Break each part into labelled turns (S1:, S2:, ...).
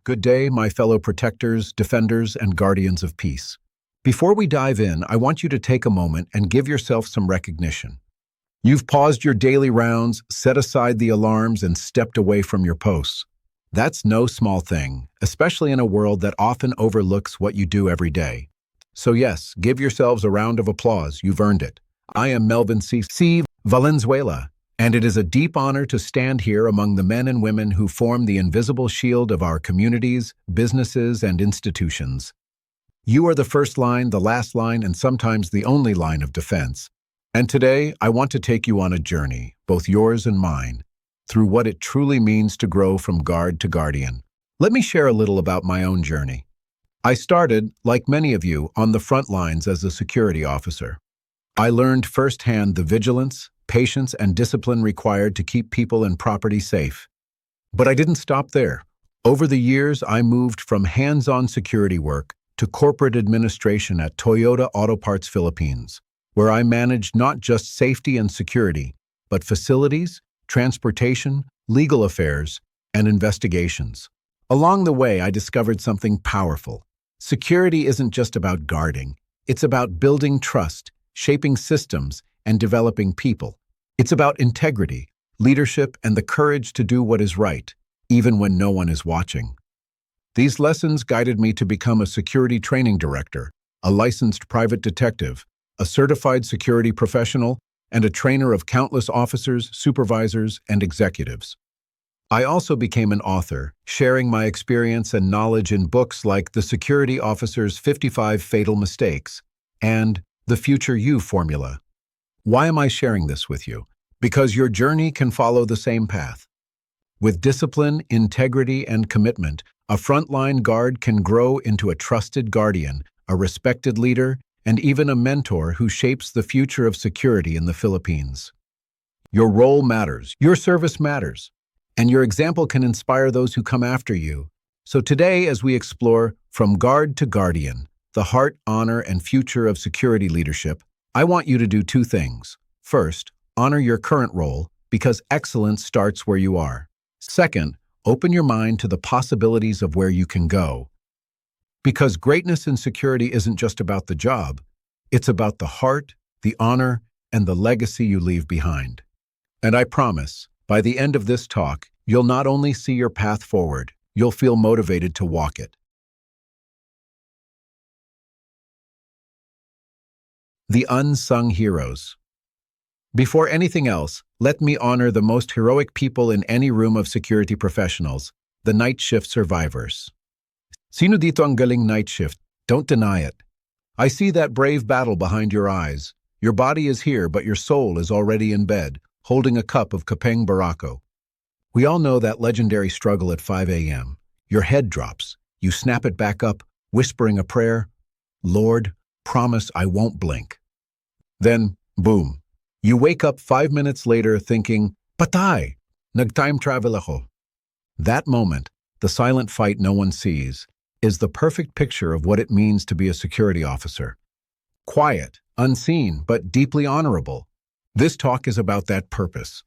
S1: Good day, my fellow protectors, defenders, and guardians of peace. Before we dive in, I want you to take a moment and give yourself some recognition. You've paused your daily rounds, set aside the alarms, and stepped away from your posts. That's no small thing, especially in a world that often overlooks what you do every day. So yes, give yourselves a round of applause. You've earned it. I am Melvyn C. Valenzuela, and it is a deep honor to stand here among the men and women who form the invisible shield of our communities, businesses, and institutions. You are the first line, the last line, and sometimes the only line of defense. And today, I want to take you on a journey, both yours and mine, through what it truly means to grow from guard to guardian. Let me share a little about my own journey. I started, like many of you, on the front lines as a security officer. I learned firsthand the vigilance, patience, and discipline required to keep people and property safe. But I didn't stop there. Over the years, I moved from hands-on security work to corporate administration at Toyota Autoparts Philippines, where I managed not just safety and security, but facilities, transportation, legal affairs, and investigations. Along the way, I discovered something powerful. Security isn't just about guarding. It's about building trust, shaping systems, and developing people. It's about integrity, leadership, and the courage to do what is right, even when no one is watching. These lessons guided me to become a security training director, a licensed private detective, a certified security professional, and a trainer of countless officers, supervisors, and executives. I also became an author, sharing my experience and knowledge in books like The Security Officer's 55 Fatal Mistakes and The Future You Formula. Why am I sharing this with you? Because your journey can follow the same path. With discipline, integrity, and commitment, a frontline guard can grow into a trusted guardian, a respected leader, and even a mentor who shapes the future of security in the Philippines. Your role matters, your service matters, and your example can inspire those who come after you. So today, as we explore From Guard to Guardian, the heart, honor, and future of security leadership, I want you to do two things. First, honor your current role, because excellence starts where you are. Second, open your mind to the possibilities of where you can go. Because greatness in security isn't just about the job, it's about the heart, the honor, and the legacy you leave behind. And I promise, by the end of this talk, you'll not only see your path forward, you'll feel motivated to walk it. The unsung heroes. Before anything else, let me honor the most heroic people in any room of security professionals, the night shift survivors. Sino dito ang galing night shift? Don't deny it. I see that brave battle behind your eyes. Your body is here, but your soul is already in bed, holding a cup of kapeng barako. We all know that legendary struggle at 5 a.m. Your head drops. You snap it back up, whispering a prayer. Lord, promise I won't blink. Then, boom. You wake up 5 minutes later thinking, patay, nag-time travel ako. That moment, the silent fight no one sees, is the perfect picture of what it means to be a security officer. Quiet, unseen, but deeply honorable. This talk is about that purpose,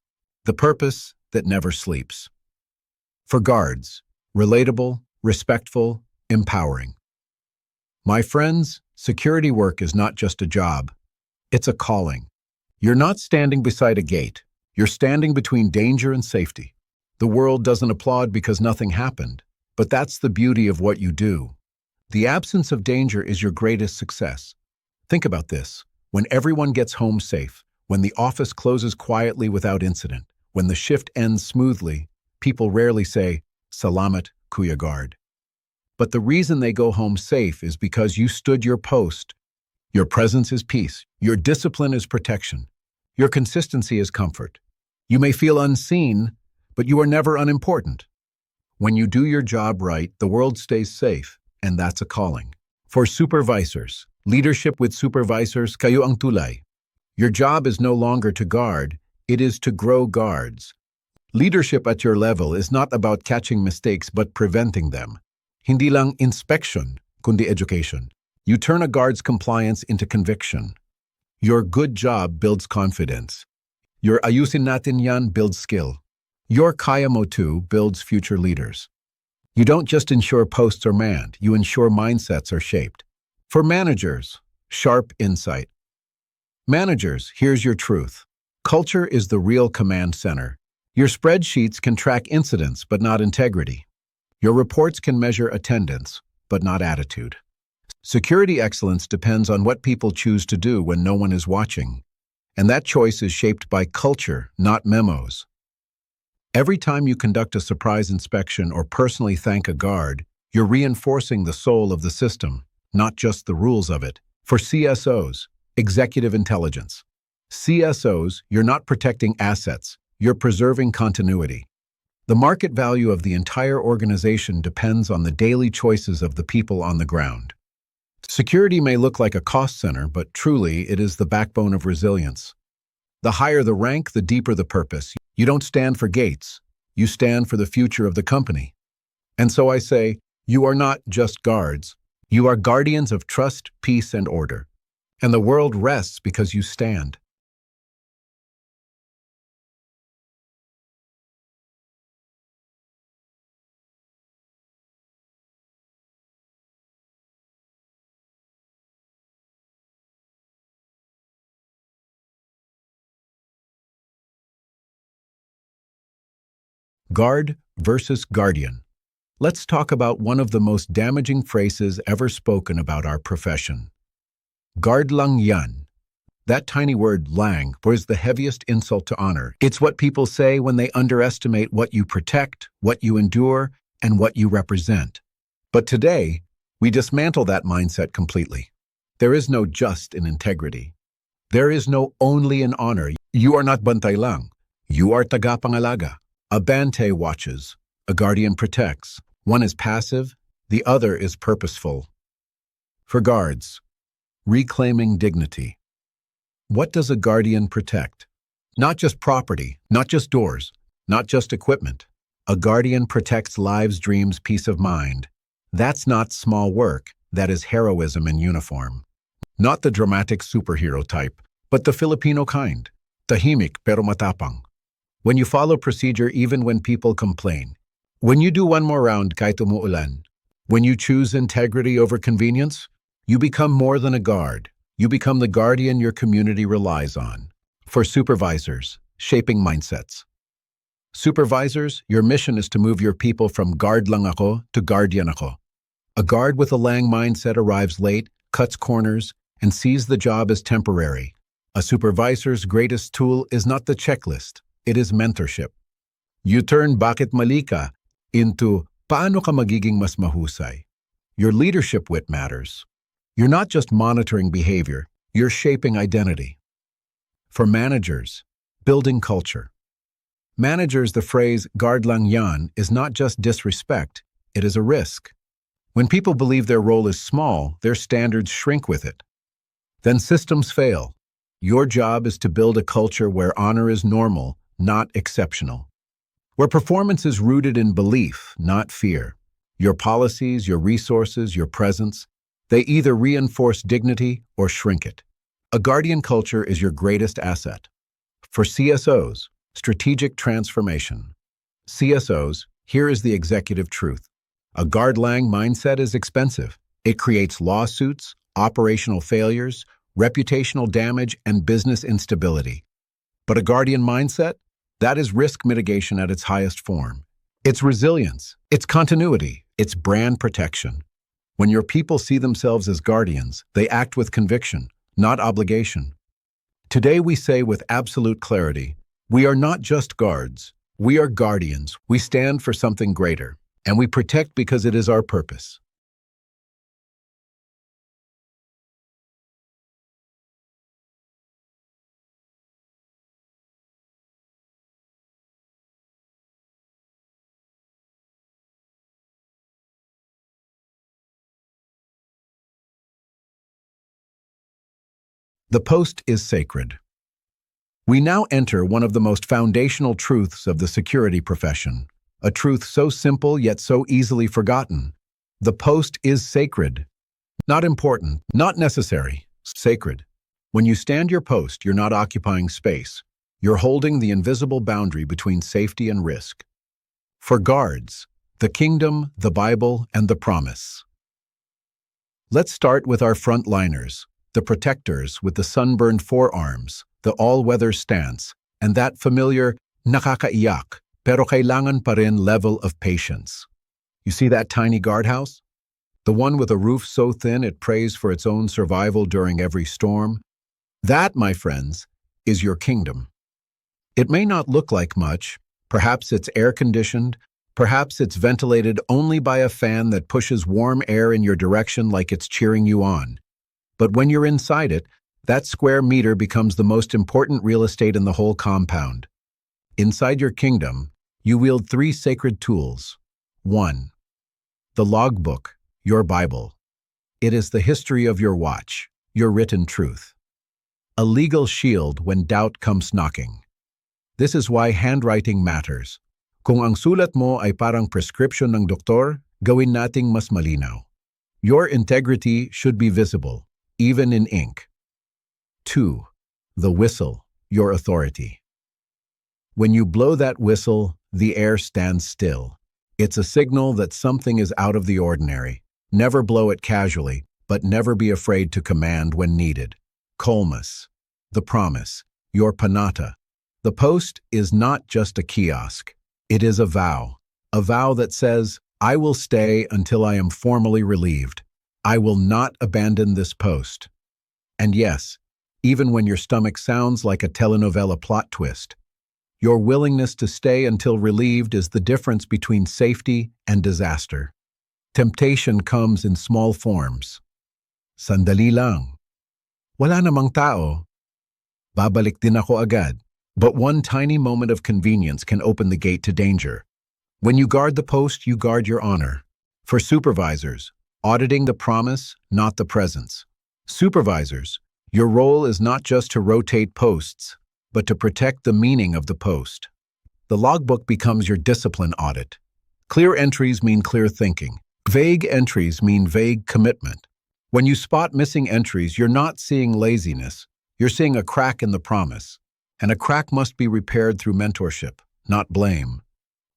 S1: the purpose that never sleeps. For guards, relatable, respectful, empowering. My friends, security work is not just a job. It's a calling. You're not standing beside a gate. You're standing between danger and safety. The world doesn't applaud because nothing happened, but that's the beauty of what you do. The absence of danger is your greatest success. Think about this. When everyone gets home safe, when the office closes quietly without incident, when the shift ends smoothly, people rarely say, Salamat, Kuya Guard. But the reason they go home safe is because you stood your post. Your presence is peace. Your discipline is protection. Your consistency is comfort. You may feel unseen, but you are never unimportant. When you do your job right, the world stays safe, and that's a calling. For supervisors, leadership with supervisors, kayo ang tulay. Your job is no longer to guard, it is to grow guards. Leadership at your level is not about catching mistakes but preventing them. Hindi lang inspection, kundi education. You turn a guard's compliance into conviction. Your good job builds confidence. Your ayusin natin yan builds skill. Your kaya mo too builds future leaders. You don't just ensure posts are manned, you ensure mindsets are shaped. For managers, sharp insight. Managers, here's your truth. Culture is the real command center. Your spreadsheets can track incidents, but not integrity. Your reports can measure attendance, but not attitude. Security excellence depends on what people choose to do when no one is watching. And that choice is shaped by culture, not memos. Every time you conduct a surprise inspection or personally thank a guard, you're reinforcing the soul of the system, not just the rules of it. For CSOs, executive intelligence. CSOs, you're not protecting assets, you're preserving continuity. The market value of the entire organization depends on the daily choices of the people on the ground. Security may look like a cost center, but truly it is the backbone of resilience. The higher the rank, the deeper the purpose. You don't stand for gates, you stand for the future of the company. And so I say, you are not just guards, you are guardians of trust, peace, and order. And the world rests because you stand. Guard versus guardian. Let's talk about one of the most damaging phrases ever spoken about our profession. Guard lang yan. That tiny word lang was the heaviest insult to honor. It's what people say when they underestimate what you protect, what you endure, and what you represent. But today, we dismantle that mindset completely. There is no just in integrity. There is no only in honor. You are not bantay lang. You are tagapangalaga. A bante watches, a guardian protects. One is passive, the other is purposeful. For guards, reclaiming dignity. What does a guardian protect? Not just property, not just doors, not just equipment. A guardian protects lives, dreams, peace of mind. That's not small work, that is heroism in uniform. Not the dramatic superhero type, but the Filipino kind. Tahimik pero matapang. When you follow procedure even when people complain. When you do one more round kahit umuulan. When you choose integrity over convenience, you become more than a guard. You become the guardian your community relies on. For supervisors, shaping mindsets. Supervisors, your mission is to move your people from guard lang ako to guardian ako. A guard with a lang mindset arrives late, cuts corners, and sees the job as temporary. A supervisor's greatest tool is not the checklist. It is mentorship. You turn bakit mahalaga into paano ka magiging mas mahusay. Your leadership wit matters. You're not just monitoring behavior, you're shaping identity. For managers, building culture. Managers, the phrase guard lang yan is not just disrespect, it is a risk. When people believe their role is small, their standards shrink with it. Then systems fail. Your job is to build a culture where honor is normal, not exceptional. Where performance is rooted in belief, not fear. Your policies, your resources, your presence, they either reinforce dignity or shrink it. A guardian culture is your greatest asset. For CSOs, strategic transformation. CSOs, here is the executive truth. A guard-lang mindset is expensive. It creates lawsuits, operational failures, reputational damage, and business instability. But a guardian mindset? That is risk mitigation at its highest form. It's resilience, it's continuity, it's brand protection. When your people see themselves as guardians, they act with conviction, not obligation. Today we say with absolute clarity, we are not just guards, we are guardians. We stand for something greater, and we protect because it is our purpose. The post is sacred. We now enter one of the most foundational truths of the security profession, a truth so simple yet so easily forgotten. The post is sacred. Not important, not necessary, sacred. When you stand your post, you're not occupying space. You're holding the invisible boundary between safety and risk. For guards, the kingdom, the Bible, and the promise. Let's start with our frontliners, the protectors with the sunburned forearms, the all-weather stance, and that familiar nakakaiyak pero kailangan pa rin level of patience. You see that tiny guardhouse? The one with a roof so thin it prays for its own survival during every storm? That, my friends, is your kingdom. It may not look like much. Perhaps it's air-conditioned. Perhaps it's ventilated only by a fan that pushes warm air in your direction like it's cheering you on. But when you're inside it, that square meter becomes the most important real estate in the whole compound. Inside your kingdom, you wield 3 sacred tools. 1. The logbook, your Bible. It is the history of your watch, your written truth. A legal shield when doubt comes knocking. This is why handwriting matters. Kung ang sulat mo ay parang prescription ng doktor, gawin nating mas malinaw. Your integrity should be visible, even in ink. 2. The whistle, your authority. When you blow that whistle, the air stands still. It's a signal that something is out of the ordinary. Never blow it casually, but never be afraid to command when needed. Colmus, the promise, your panata. The post is not just a kiosk. It is a vow that says, I will stay until I am formally relieved. I will not abandon this post. And yes, even when your stomach sounds like a telenovela plot twist, your willingness to stay until relieved is the difference between safety and disaster. Temptation comes in small forms. Sandali lang. Wala namang tao. Babalik din ako agad. But one tiny moment of convenience can open the gate to danger. When you guard the post, you guard your honor. For supervisors, auditing the promise, not the presence. Supervisors, your role is not just to rotate posts, but to protect the meaning of the post. The logbook becomes your discipline audit. Clear entries mean clear thinking. Vague entries mean vague commitment. When you spot missing entries, you're not seeing laziness. You're seeing a crack in the promise. And a crack must be repaired through mentorship, not blame.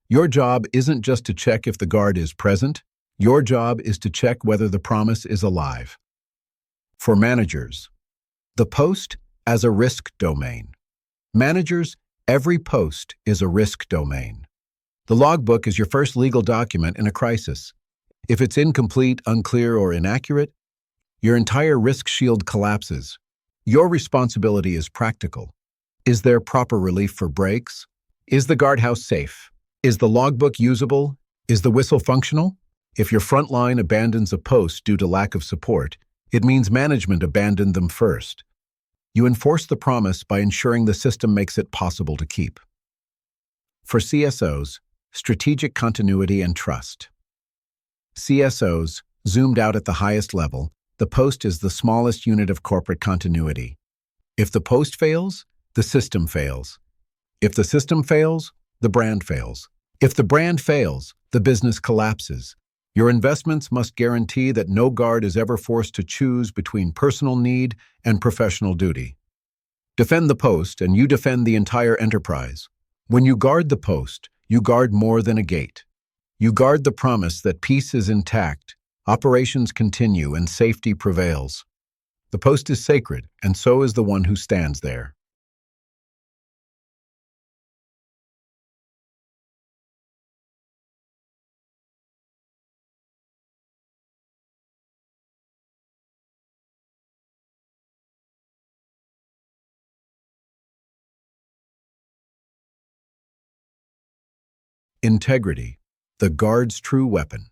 S1: Your job isn't just to check if the guard is present. Your job is to check whether the promise is alive. For managers, the post as a risk domain. Managers, every post is a risk domain. The logbook is your first legal document in a crisis. If it's incomplete, unclear, or inaccurate, your entire risk shield collapses. Your responsibility is practical. Is there proper relief for breaks? Is the guardhouse safe? Is the logbook usable? Is the whistle functional? If your frontline abandons a post due to lack of support, it means management abandoned them first. You enforce the promise by ensuring the system makes it possible to keep. For CSOs, strategic continuity and trust. CSOs, zoomed out at the highest level, the post is the smallest unit of corporate continuity. If the post fails, the system fails. If the system fails, the brand fails. If the brand fails, the business collapses. Your investments must guarantee that no guard is ever forced to choose between personal need and professional duty. Defend the post, and you defend the entire enterprise. When you guard the post, you guard more than a gate. You guard the promise that peace is intact, operations continue, and safety prevails. The post is sacred, and so is the one who stands there. Integrity, the guard's true weapon.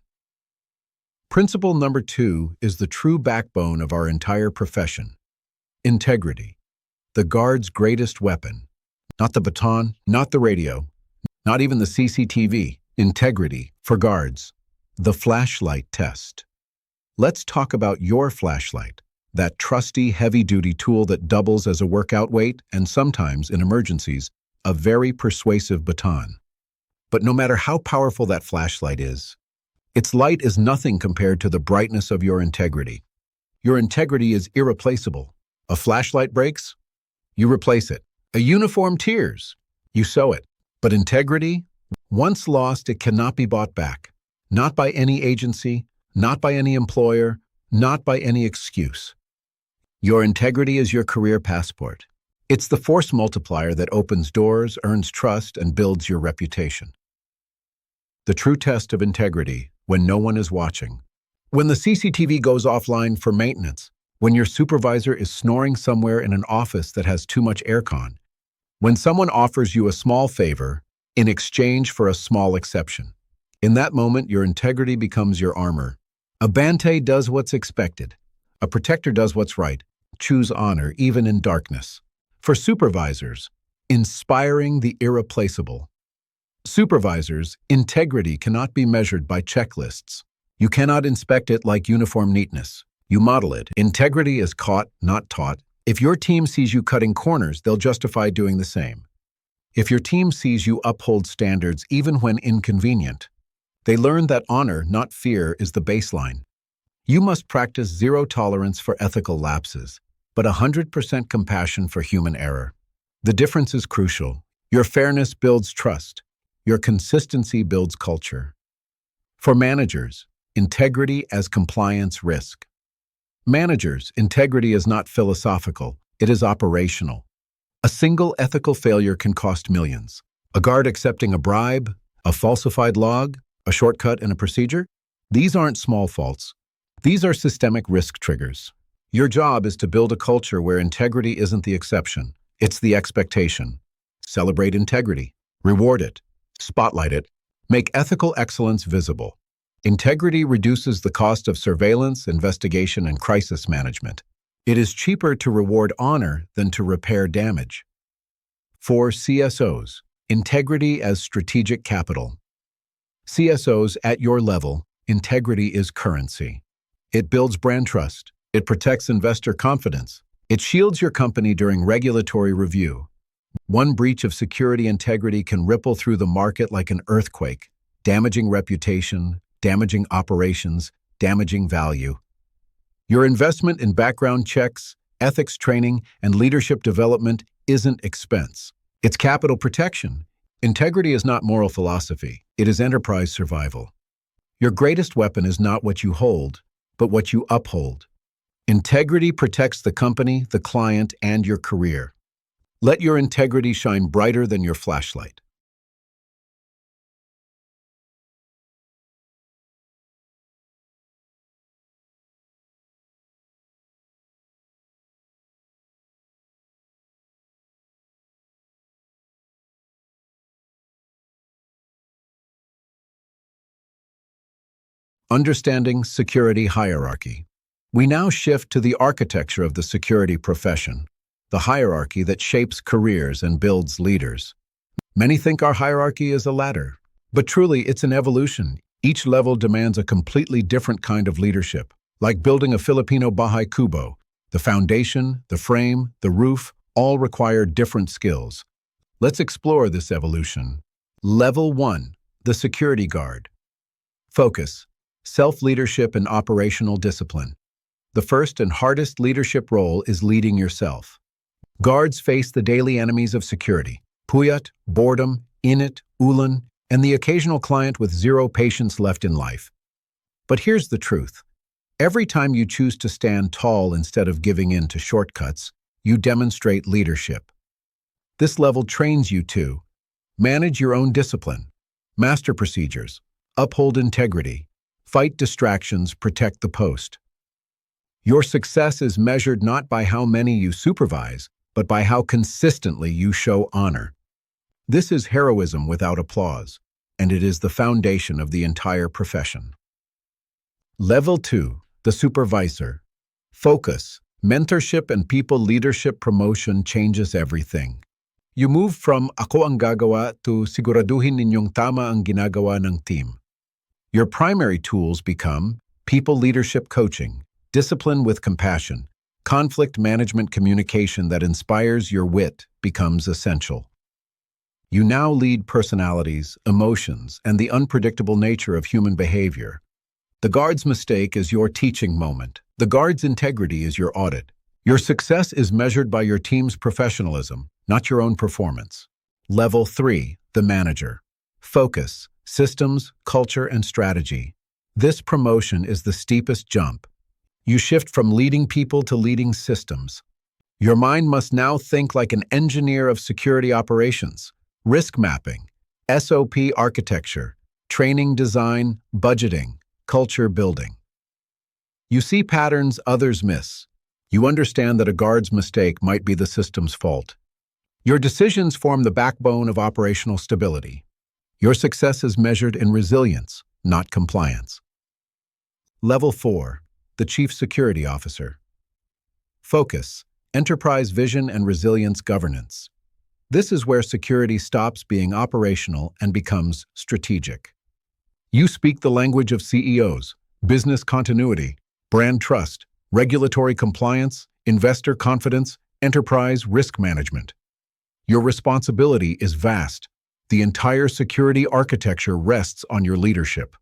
S1: Principle number 2 is the true backbone of our entire profession. Integrity, the guard's greatest weapon. Not the baton, not the radio, not even the CCTV. Integrity, for guards, the flashlight test. Let's talk about your flashlight, that trusty, heavy-duty tool that doubles as a workout weight and sometimes, in emergencies, a very persuasive baton. But no matter how powerful that flashlight is, its light is nothing compared to the brightness of your integrity. Your integrity is irreplaceable. A flashlight breaks, you replace it. A uniform tears, you sew it. But integrity, once lost, it cannot be bought back. Not by any agency, not by any employer, not by any excuse. Your integrity is your career passport. It's the force multiplier that opens doors, earns trust, and builds your reputation. The true test of integrity when no one is watching. When the CCTV goes offline for maintenance, when your supervisor is snoring somewhere in an office that has too much aircon, when someone offers you a small favor in exchange for a small exception. In that moment, your integrity becomes your armor. A Bante does what's expected. A protector does what's right. Choose honor, even in darkness. For supervisors, inspiring the irreplaceable. Supervisors, integrity cannot be measured by checklists. You cannot inspect it like uniform neatness. You model it. Integrity is caught, not taught. If your team sees you cutting corners, they'll justify doing the same. If your team sees you uphold standards even when inconvenient, they learn that honor, not fear, is the baseline. You must practice zero tolerance for ethical lapses, but 100% compassion for human error. The difference is crucial. Your fairness builds trust. Your consistency builds culture. For managers, integrity as compliance risk. Managers, integrity is not philosophical, it is operational. A single ethical failure can cost millions. A guard accepting a bribe, a falsified log, a shortcut in a procedure? These aren't small faults. These are systemic risk triggers. Your job is to build a culture where integrity isn't the exception, it's the expectation. Celebrate integrity, reward it, spotlight it, make ethical excellence visible. Integrity reduces the cost of surveillance, investigation, and crisis management. It is cheaper to reward honor than to repair damage. For CSOs, integrity as strategic capital. CSOs at your level, integrity is currency. It builds brand trust. It protects investor confidence. It shields your company during regulatory review. One breach of security integrity can ripple through the market like an earthquake, damaging reputation, damaging operations, damaging value. Your investment in background checks, ethics training, and leadership development isn't expense. It's capital protection. Integrity is not moral philosophy. It is enterprise survival. Your greatest weapon is not what you hold, but what you uphold. Integrity protects the company, the client, and your career. Let your integrity shine brighter than your flashlight. Understanding security hierarchy. We now shift to the architecture of the security profession, the hierarchy that shapes careers and builds leaders. Many think our hierarchy is a ladder, but truly it's an evolution. Each level demands a completely different kind of leadership, like building a Filipino bahay kubo. The foundation, the frame, the roof, all require different skills. Let's explore this evolution. Level 1, the security guard. Focus. Self-leadership and operational discipline. The first and hardest leadership role is leading yourself. Guards face the daily enemies of security: puyat, boredom, init, ulan, and the occasional client with zero patience left in life. But here's the truth. Every time you choose to stand tall instead of giving in to shortcuts, you demonstrate leadership. This level trains you to manage your own discipline, master procedures, uphold integrity, fight distractions, protect the post. Your success is measured not by how many you supervise, but by how consistently you show honor. This is heroism without applause, and it is the foundation of the entire profession. Level 2, the supervisor. Focus, mentorship, and people leadership. Promotion changes everything. You move from "ako ang gagawa" to "siguraduhin ninyong tama ang ginagawa ng team." Your primary tools become people leadership coaching, discipline with compassion, conflict management. Communication that inspires your wit becomes essential. You now lead personalities, emotions, and the unpredictable nature of human behavior. The guard's mistake is your teaching moment. The guard's integrity is your audit. Your success is measured by your team's professionalism, not your own performance. Level 3, the manager. Focus, systems, culture, and strategy. This promotion is the steepest jump. You shift from leading people to leading systems. Your mind must now think like an engineer of security operations, risk mapping, SOP architecture, training design, budgeting, culture building. You see patterns others miss. You understand that a guard's mistake might be the system's fault. Your decisions form the backbone of operational stability. Your success is measured in resilience, not compliance. Level 4, the Chief Security Officer. Focus, enterprise vision and resilience governance. This is where security stops being operational and becomes strategic. You speak the language of CEOs, business continuity, brand trust, regulatory compliance, investor confidence, enterprise risk management. Your responsibility is vast. The entire security architecture rests on your leadership.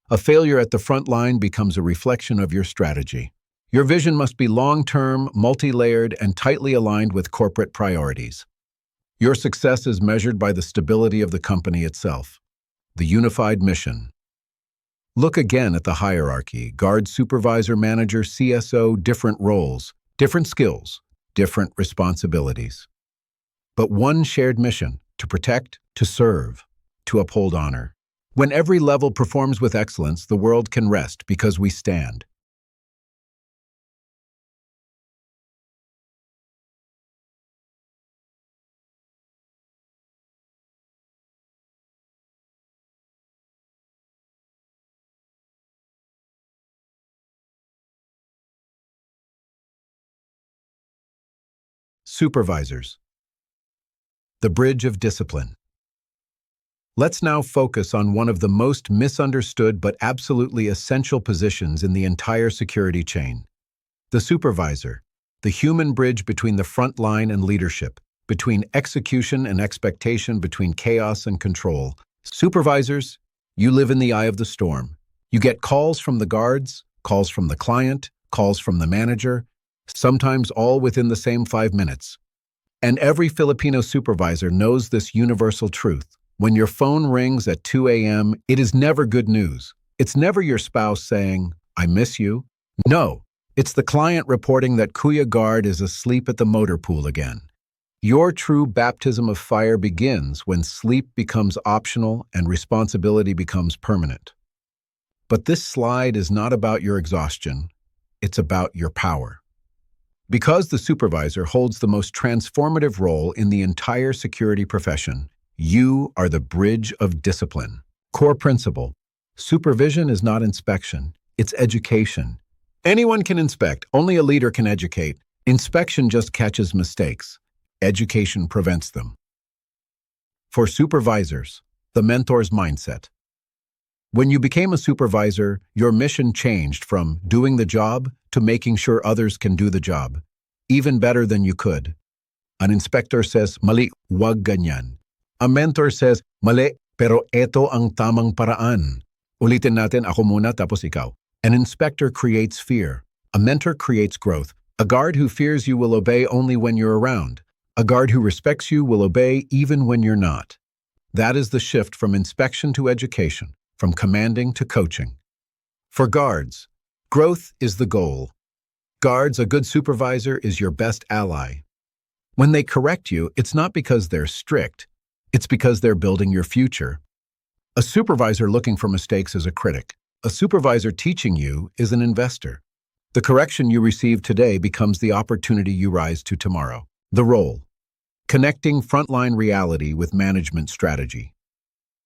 S1: A failure at the front line becomes a reflection of your strategy. Your vision must be long-term, multi-layered, and tightly aligned with corporate priorities. Your success is measured by the stability of the company itself. The unified mission. Look again at the hierarchy: guard, supervisor, manager, CSO, different roles, different skills, different responsibilities. But one shared mission: to protect, to serve, to uphold honor. When every level performs with excellence, the world can rest because we stand. Supervisors. The bridge of discipline. Let's now focus on one of the most misunderstood but absolutely essential positions in the entire security chain. The supervisor, the human bridge between the front line and leadership, between execution and expectation, between chaos and control. Supervisors, you live in the eye of the storm. You get calls from the guards, calls from the client, calls from the manager, sometimes all within the same 5 minutes. And every Filipino supervisor knows this universal truth. When your phone rings at 2 a.m., it is never good news. It's never your spouse saying, "I miss you." No, it's the client reporting that Kuya Guard is asleep at the motor pool again. Your true baptism of fire begins when sleep becomes optional and responsibility becomes permanent. But this slide is not about your exhaustion. It's about your power. Because the supervisor holds the most transformative role in the entire security profession, you are the bridge of discipline. Core principle: supervision is not inspection, it's education. Anyone can inspect, only a leader can educate. Inspection just catches mistakes. Education prevents them. For supervisors, the mentor's mindset. When you became a supervisor, your mission changed from doing the job to making sure others can do the job, even better than you could. An inspector says, "Mali, wag ganyan." A mentor says, "Mali, pero eto ang tamang paraan. Ulitin natin, ako muna tapos ikaw." An inspector creates fear. A mentor creates growth. A guard who fears you will obey only when you're around. A guard who respects you will obey even when you're not. That is the shift from inspection to education, from commanding to coaching. For guards, growth is the goal. Guards, a good supervisor is your best ally. When they correct you, it's not because they're strict. It's because they're building your future. A supervisor looking for mistakes is a critic. A supervisor teaching you is an investor. The correction you receive today becomes the opportunity you rise to tomorrow. The role: connecting frontline reality with management strategy.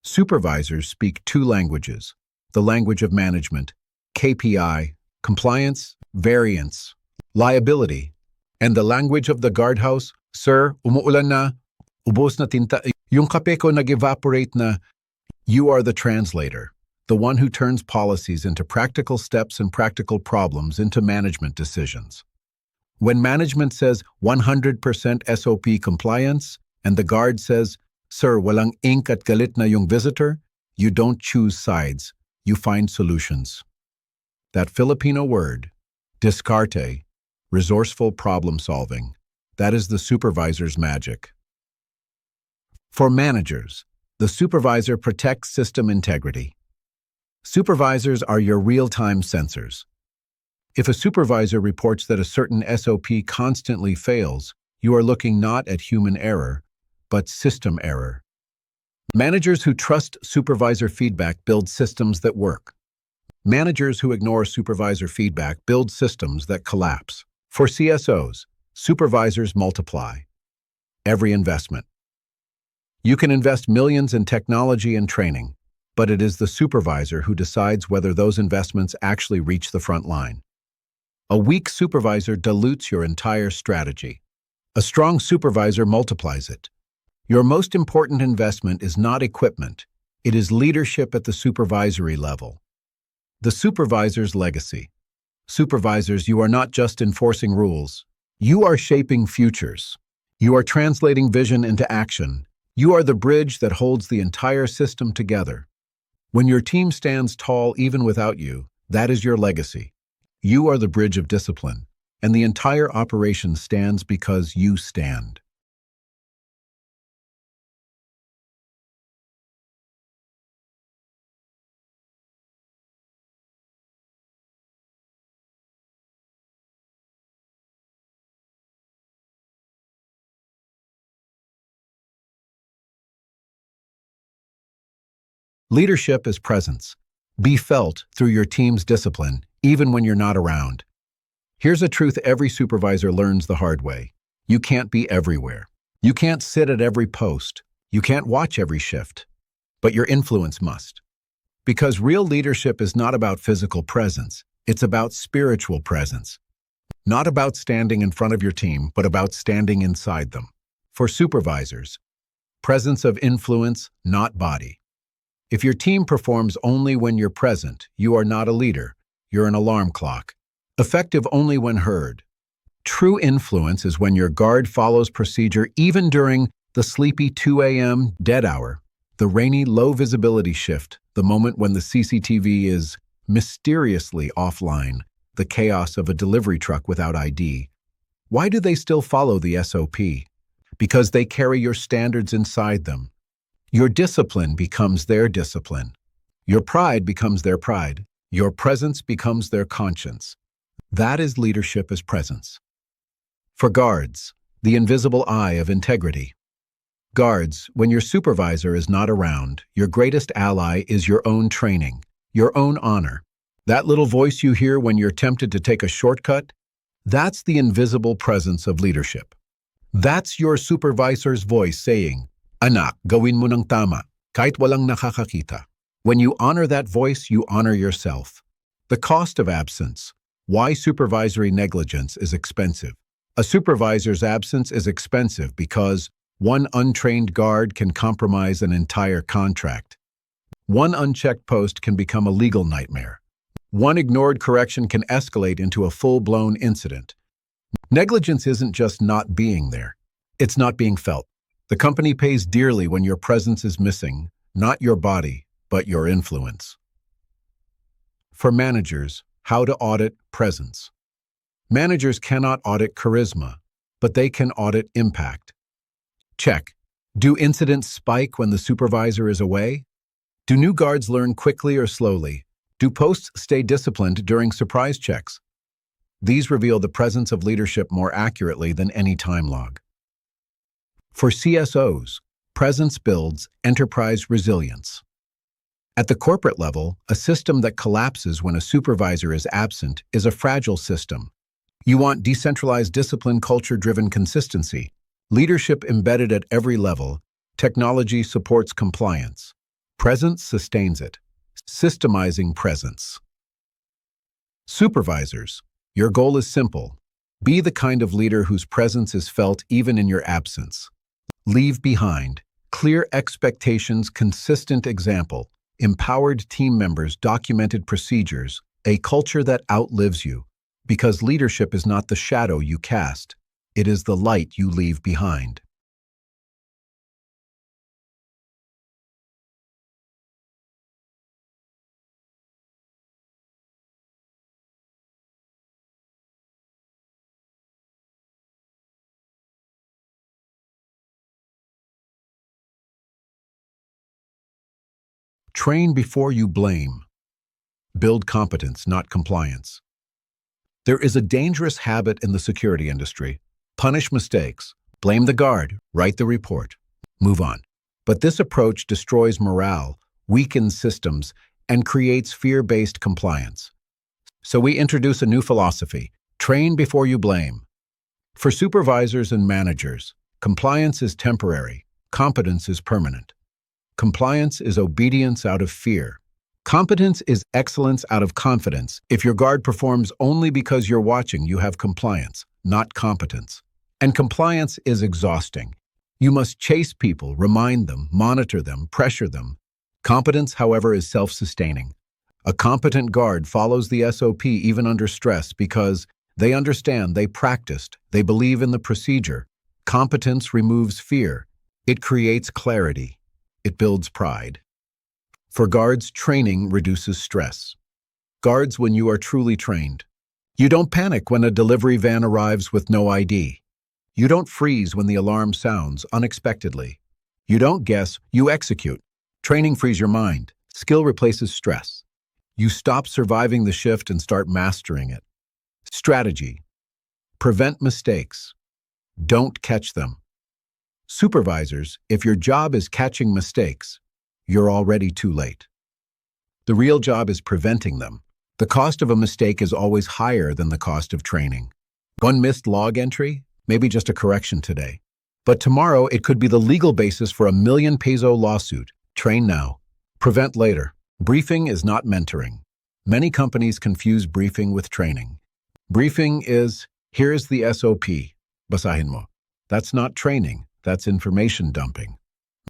S1: Supervisors speak 2 languages: the language of management, KPI, compliance, variance, liability, and the language of the guardhouse, "Sir, umuulan na, ubos na tinta, yung kape ko nag-evaporate na." You are the translator, the one who turns policies into practical steps and practical problems into management decisions. When management says 100% SOP compliance, and the guard says, "Sir, walang ink at galit na yung visitor," you don't choose sides, you find solutions. That Filipino word, discarte, resourceful problem solving, that is the supervisor's magic. For managers, The supervisor protects system integrity. Supervisors are your real-time sensors. If a supervisor reports that a certain SOP constantly fails, you are looking not at human error, but system error. Managers who trust supervisor feedback build systems that work. Managers who ignore supervisor feedback build systems that collapse. For CSOs, supervisors multiply every investment. You can invest millions in technology and training, but it is the supervisor who decides whether those investments actually reach the front line. A weak supervisor dilutes your entire strategy. A strong supervisor multiplies it. Your most important investment is not equipment, it is leadership at the supervisory level. The supervisor's legacy. Supervisors, you are not just enforcing rules. You are shaping futures. You are translating vision into action. You are the bridge that holds the entire system together. When your team stands tall even without you, that is your legacy. You are the bridge of discipline, and the entire operation stands because you stand. Leadership is presence. Be felt through your team's discipline, even when you're not around. Here's a truth every supervisor learns the hard way. You can't be everywhere. You can't sit at every post. You can't watch every shift. But your influence must. Because real leadership is not about physical presence, it's about spiritual presence. Not about standing in front of your team, but about standing inside them. For supervisors, presence of influence, not body. If your team performs only when you're present, you are not a leader. You're an alarm clock. Effective only when heard. True influence is when your guard follows procedure even during the sleepy 2 a.m. dead hour, the rainy low visibility shift, the moment when the CCTV is mysteriously offline, the chaos of a delivery truck without ID. Why do they still follow the SOP? Because they carry your standards inside them. Your discipline becomes their discipline. Your pride becomes their pride. Your presence becomes their conscience. That is leadership as presence. For guards, the invisible eye of integrity. Guards, when your supervisor is not around, your greatest ally is your own training, your own honor. That little voice you hear when you're tempted to take a shortcut, that's the invisible presence of leadership. That's your supervisor's voice saying, "Anak, gawin mo ng tama, kahit walang nakakakita." When you honor that voice, you honor yourself. The cost of absence. Why supervisory negligence is expensive. A supervisor's absence is expensive because one untrained guard can compromise an entire contract. One unchecked post can become a legal nightmare. One ignored correction can escalate into a full-blown incident. Negligence isn't just not being there. It's not being felt. The company pays dearly when your presence is missing, not your body, but your influence. For managers, how to audit presence. Managers cannot audit charisma, but they can audit impact. Check. Do incidents spike when the supervisor is away? Do new guards learn quickly or slowly? Do posts stay disciplined during surprise checks? These reveal the presence of leadership more accurately than any time log. For CSOs, presence builds enterprise resilience. At the corporate level, a system that collapses when a supervisor is absent is a fragile system. You want decentralized discipline, culture-driven consistency, leadership embedded at every level, technology supports compliance. Presence sustains it. Systemizing presence. Supervisors, your goal is simple. Be the kind of leader whose presence is felt even in your absence. Leave behind clear expectations, consistent example, empowered team members, documented procedures, a culture that outlives you. Because leadership is not the shadow you cast, it is the light you leave behind. Train before you blame. Build competence, not compliance. There is a dangerous habit in the security industry. Punish mistakes, blame the guard, write the report, move on. But this approach destroys morale, weakens systems, and creates fear-based compliance. So we introduce a new philosophy: train before you blame. For supervisors and managers, compliance is temporary, competence is permanent. Compliance is obedience out of fear. Competence is excellence out of confidence. If your guard performs only because you're watching, you have compliance, not competence. And compliance is exhausting. You must chase people, remind them, monitor them, pressure them. Competence, however, is self-sustaining. A competent guard follows the SOP even under stress because they understand, they practiced, they believe in the procedure. Competence removes fear. It creates clarity. It builds pride. For guards, training reduces stress. Guards, when you are truly trained. You don't panic when a delivery van arrives with no ID. You don't freeze when the alarm sounds unexpectedly. You don't guess, you execute. Training frees your mind. Skill replaces stress. You stop surviving the shift and start mastering it. Strategy. Prevent mistakes. Don't catch them. Supervisors, if your job is catching mistakes, you're already too late. The real job is preventing them. The cost of a mistake is always higher than the cost of training. One missed log entry? Maybe just a correction today. But tomorrow it could be the legal basis for a ₱1,000,000 lawsuit. Train now. Prevent later. Briefing is not mentoring. Many companies confuse briefing with training. Briefing is, here's the SOP. Basahin mo. That's not training. That's information dumping.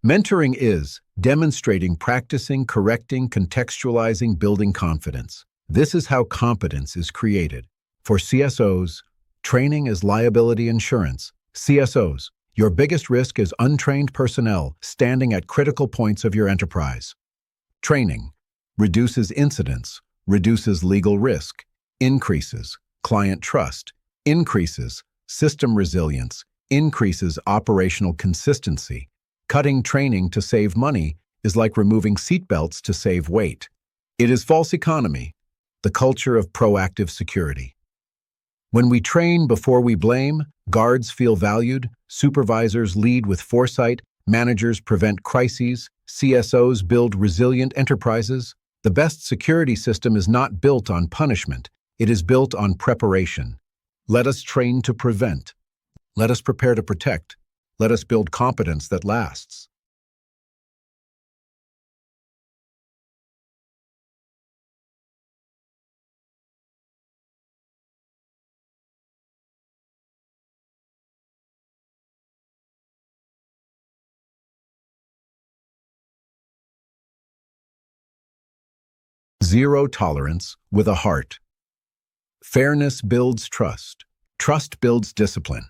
S1: Mentoring is demonstrating, practicing, correcting, contextualizing, building confidence. This is how competence is created. For CSOs, training is liability insurance. CSOs, your biggest risk is untrained personnel standing at critical points of your enterprise. Training reduces incidents, reduces legal risk, increases client trust, increases system resilience, increases operational consistency. Cutting training to save money is like removing seatbelts to save weight. It is false economy, the culture of proactive security. When we train before we blame, guards feel valued, supervisors lead with foresight, managers prevent crises, CSOs build resilient enterprises. The best security system is not built on punishment. It is built on preparation. Let us train to prevent. Let us prepare to protect. Let us build competence that lasts. Zero tolerance with a heart. Fairness builds trust. Trust builds discipline.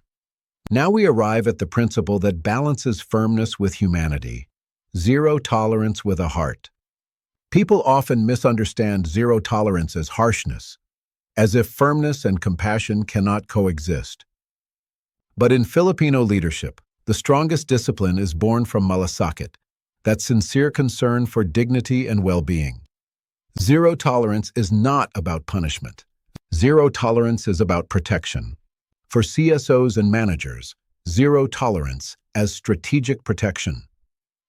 S1: Now we arrive at the principle that balances firmness with humanity. Zero tolerance with a heart. People often misunderstand zero tolerance as harshness, as if firmness and compassion cannot coexist. But in Filipino leadership, the strongest discipline is born from malasakit, that sincere concern for dignity and well-being. Zero tolerance is not about punishment. Zero tolerance is about protection. For CSOs and managers, zero tolerance as strategic protection.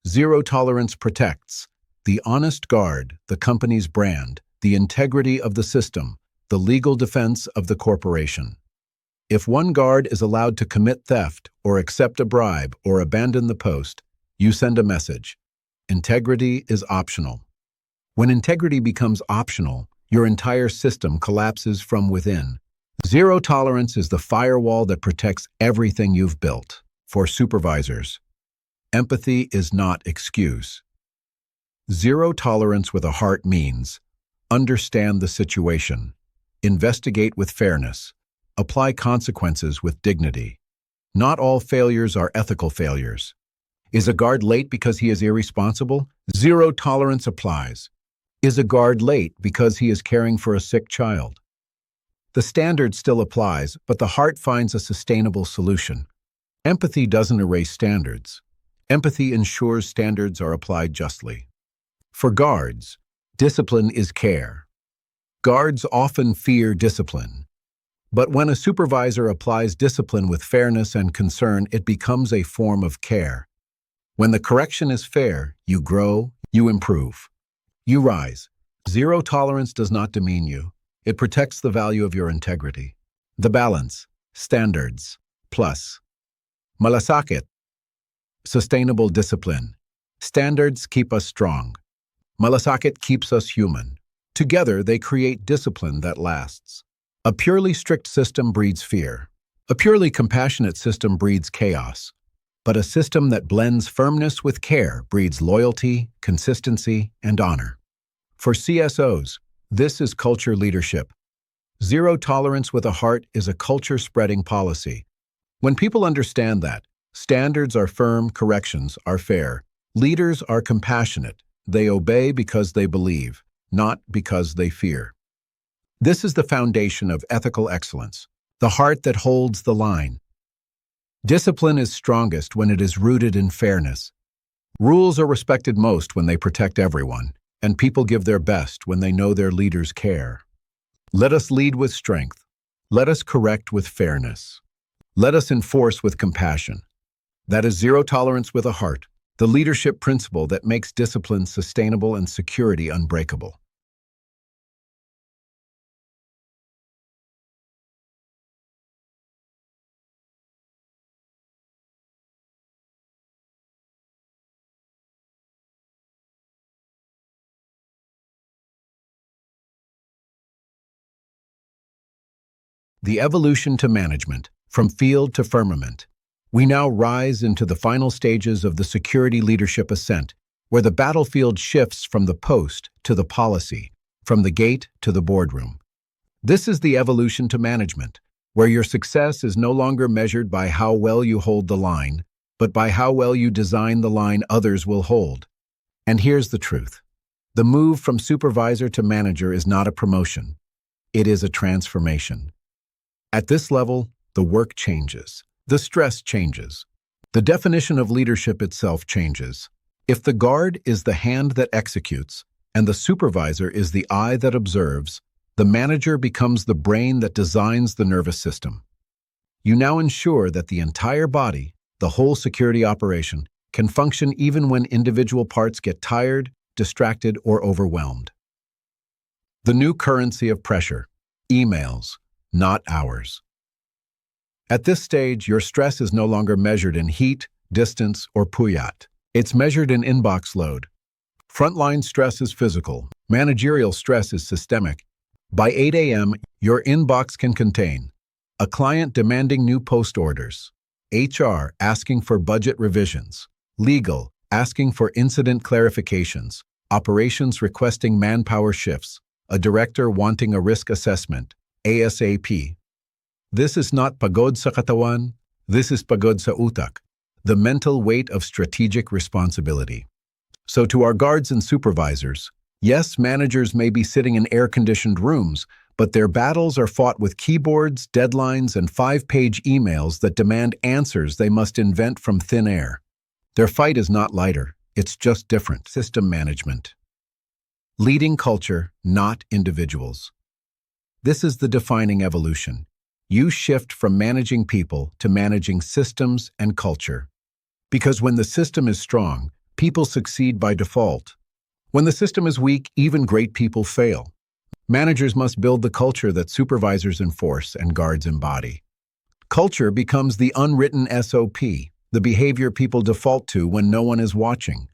S1: Zero tolerance protects the honest guard, the company's brand, the integrity of the system, the legal defense of the corporation. If one guard is allowed to commit theft or accept a bribe or abandon the post, you send a message. Integrity is optional. When integrity becomes optional, your entire system collapses from within. Zero tolerance is the firewall that protects everything you've built. For supervisors, empathy is not excuse. Zero tolerance with a heart means understand the situation, investigate with fairness, apply consequences with dignity. Not all failures are ethical failures. Is a guard late because he is irresponsible? Zero tolerance applies. Is a guard late because he is caring for a sick child? The standard still applies, but the heart finds a sustainable solution. Empathy doesn't erase standards. Empathy ensures standards are applied justly. For guards, discipline is care. Guards often fear discipline. But when a supervisor applies discipline with fairness and concern, it becomes a form of care. When the correction is fair, you grow, you improve. You rise. Zero tolerance does not demean you. It protects the value of your integrity. The balance, standards, plus. Malasakit, sustainable discipline. Standards keep us strong. Malasakit keeps us human. Together, they create discipline that lasts. A purely strict system breeds fear. A purely compassionate system breeds chaos. But a system that blends firmness with care breeds loyalty, consistency, and honor. For CSOs, this is culture leadership. Zero tolerance with a heart is a culture-spreading policy. When people understand that, standards are firm, corrections are fair, leaders are compassionate, they obey because they believe, not because they fear. This is the foundation of ethical excellence, the heart that holds the line. Discipline is strongest when it is rooted in fairness. Rules are respected most when they protect everyone, and people give their best when they know their leaders care. Let us lead with strength. Let us correct with fairness. Let us enforce with compassion. That is zero tolerance with a heart, the leadership principle that makes discipline sustainable and security unbreakable. The evolution to management, from field to firmament. We now rise into the final stages of the security leadership ascent, where the battlefield shifts from the post to the policy, from the gate to the boardroom. This is the evolution to management, where your success is no longer measured by how well you hold the line, but by how well you design the line others will hold. And here's the truth. The move from supervisor to manager is not a promotion. It is a transformation. At this level, the work changes. The stress changes. The definition of leadership itself changes. If the guard is the hand that executes, and the supervisor is the eye that observes, the manager becomes the brain that designs the nervous system. You now ensure that the entire body, the whole security operation, can function even when individual parts get tired, distracted, or overwhelmed. The new currency of pressure, emails, not hours. At this stage, your stress is no longer measured in heat, distance, or puyat. It's measured in inbox load. Frontline stress is physical. Managerial stress is systemic. By 8 a.m., your inbox can contain a client demanding new post orders, HR asking for budget revisions, legal asking for incident clarifications, operations requesting manpower shifts, a director wanting a risk assessment, ASAP. This is not pagod sa katawan, this is pagod sa utak, the mental weight of strategic responsibility. So to our guards and supervisors, yes, managers may be sitting in air-conditioned rooms, but their battles are fought with keyboards, deadlines, and 5-page emails that demand answers they must invent from thin air. Their fight is not lighter, it's just different. System management. Leading culture, not individuals. This is the defining evolution. You shift from managing people to managing systems and culture. Because when the system is strong, people succeed by default. When the system is weak, even great people fail. Managers must build the culture that supervisors enforce and guards embody. Culture becomes the unwritten SOP, the behavior people default to when no one is watching.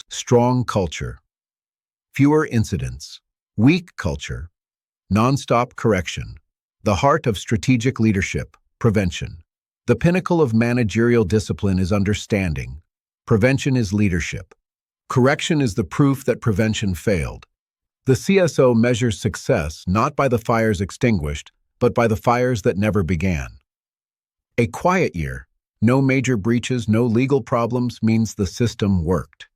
S1: Strong culture. Fewer incidents. Weak culture. Non-stop correction. The heart of strategic leadership, prevention. The pinnacle of managerial discipline is understanding. Prevention is leadership. Correction is the proof that prevention failed. The CSO measures success not by the fires extinguished, but by the fires that never began. A quiet year, no major breaches, no legal problems, means the system worked.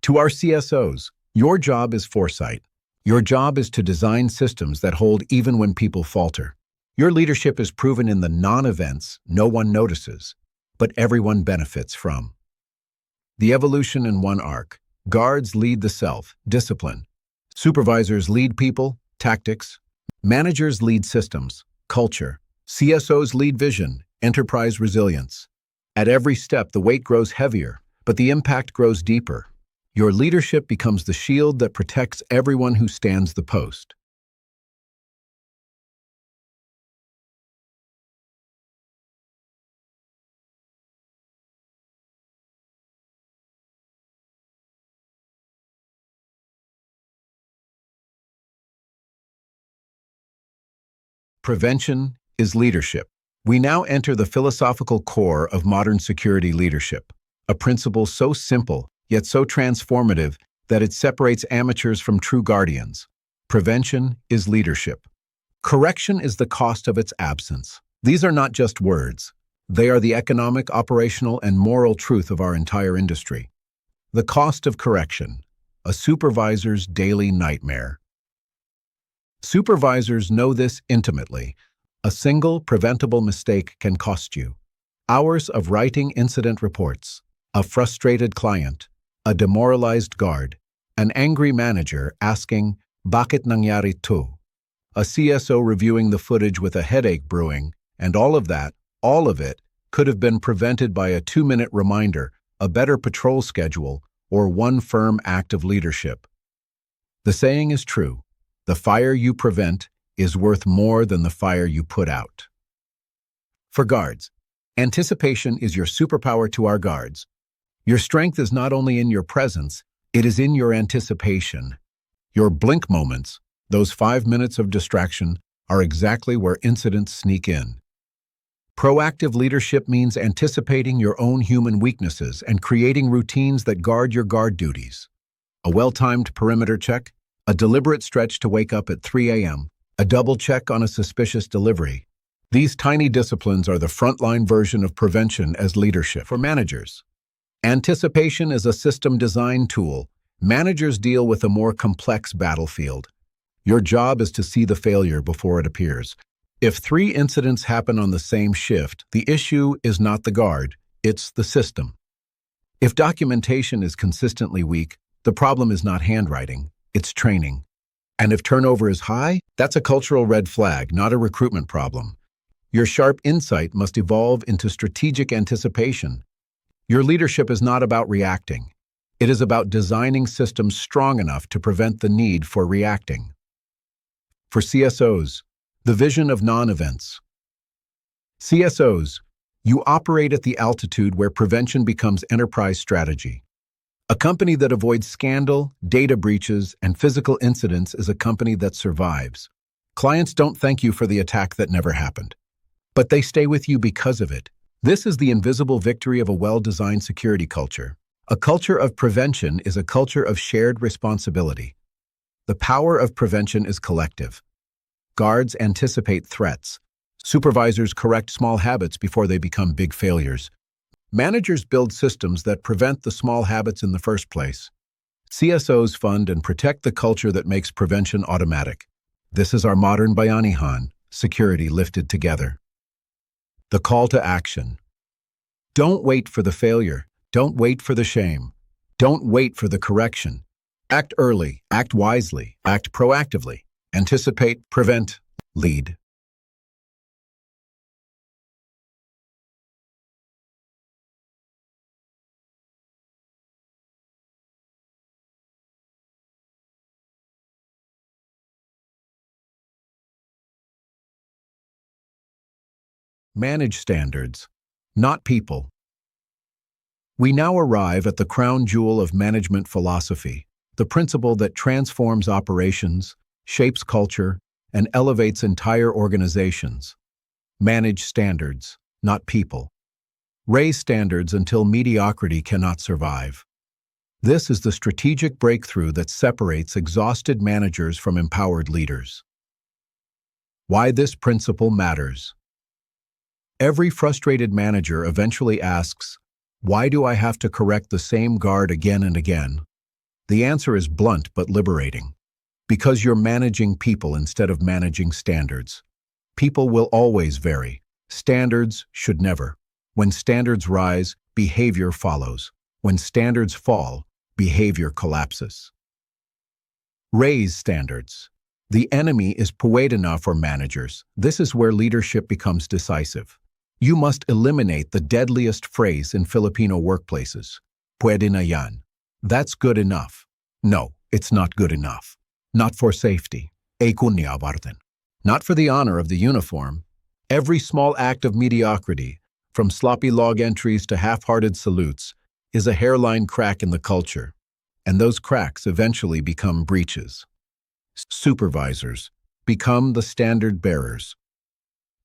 S1: To our CSOs, your job is foresight. Your job is to design systems that hold even when people falter. Your leadership is proven in the non-events no one notices, but everyone benefits from. The evolution in one arc. Guards lead the self, discipline. Supervisors lead people, tactics. Managers lead systems, culture. CSOs lead vision, enterprise resilience. At every step, the weight grows heavier, but the impact grows deeper. Your leadership becomes the shield that protects everyone who stands the post. Prevention is leadership. We now enter the philosophical core of modern security leadership, a principle so simple, yet so transformative that it separates amateurs from true guardians. Prevention is leadership. Correction is the cost of its absence. These are not just words. They are the economic, operational, and moral truth of our entire industry. The cost of correction, a supervisor's daily nightmare. Supervisors know this intimately. A single preventable mistake can cost you hours of writing incident reports, a frustrated client, a demoralized guard, an angry manager asking, Bakit Mahalaga Ito? A CSO reviewing the footage with a headache brewing, and all of it, could have been prevented by a 2-minute reminder, a better patrol schedule, or one firm act of leadership. The saying is true. The fire you prevent is worth more than the fire you put out. For guards, anticipation is your superpower to our guards. Your strength is not only in your presence, it is in your anticipation. Your blink moments, those 5 minutes of distraction, are exactly where incidents sneak in. Proactive leadership means anticipating your own human weaknesses and creating routines that guard your guard duties. A well-timed perimeter check, a deliberate stretch to wake up at 3 a.m., a double check on a suspicious delivery. These tiny disciplines are the frontline version of prevention as leadership. For managers, anticipation is a system design tool. Managers deal with a more complex battlefield. Your job is to see the failure before it appears. If 3 incidents happen on the same shift, the issue is not the guard, it's the system. If documentation is consistently weak, the problem is not handwriting. It's training. And if turnover is high, that's a cultural red flag, not a recruitment problem. Your sharp insight must evolve into strategic anticipation. Your leadership is not about reacting. It is about designing systems strong enough to prevent the need for reacting. For CSOs, the vision of non-events. CSOs, you operate at the altitude where prevention becomes enterprise strategy. A company that avoids scandal, data breaches, and physical incidents is a company that survives. Clients don't thank you for the attack that never happened, but they stay with you because of it. This is the invisible victory of a well-designed security culture. A culture of prevention is a culture of shared responsibility. The power of prevention is collective. Guards anticipate threats. Supervisors correct small habits before they become big failures. Managers build systems that prevent the small habits in the first place. CSOs fund and protect the culture that makes prevention automatic. This is our modern Bayanihan, security lifted together. The call to action. Don't wait for the failure. Don't wait for the shame. Don't wait for the correction. Act early, act wisely, act proactively. Anticipate, prevent, lead. Manage standards, not people. We now arrive at the crown jewel of management philosophy, the principle that transforms operations, shapes culture, and elevates entire organizations. Manage standards, not people. Raise standards until mediocrity cannot survive. This is the strategic breakthrough that separates exhausted managers from empowered leaders. Why this principle matters. Every frustrated manager eventually asks, why do I have to correct the same guard again and again? The answer is blunt but liberating. Because you're managing people instead of managing standards. People will always vary. Standards should never. When standards rise, behavior follows. When standards fall, behavior collapses. Raise standards. The enemy is puwede for managers. This is where leadership becomes decisive. You must eliminate the deadliest phrase in Filipino workplaces. Pwede na yan. That's good enough. No, it's not good enough. Not for safety. Kunya. Not for the honor of the uniform. Every small act of mediocrity, from sloppy log entries to half-hearted salutes, is a hairline crack in the culture. And those cracks eventually become breaches. Supervisors become the standard bearers.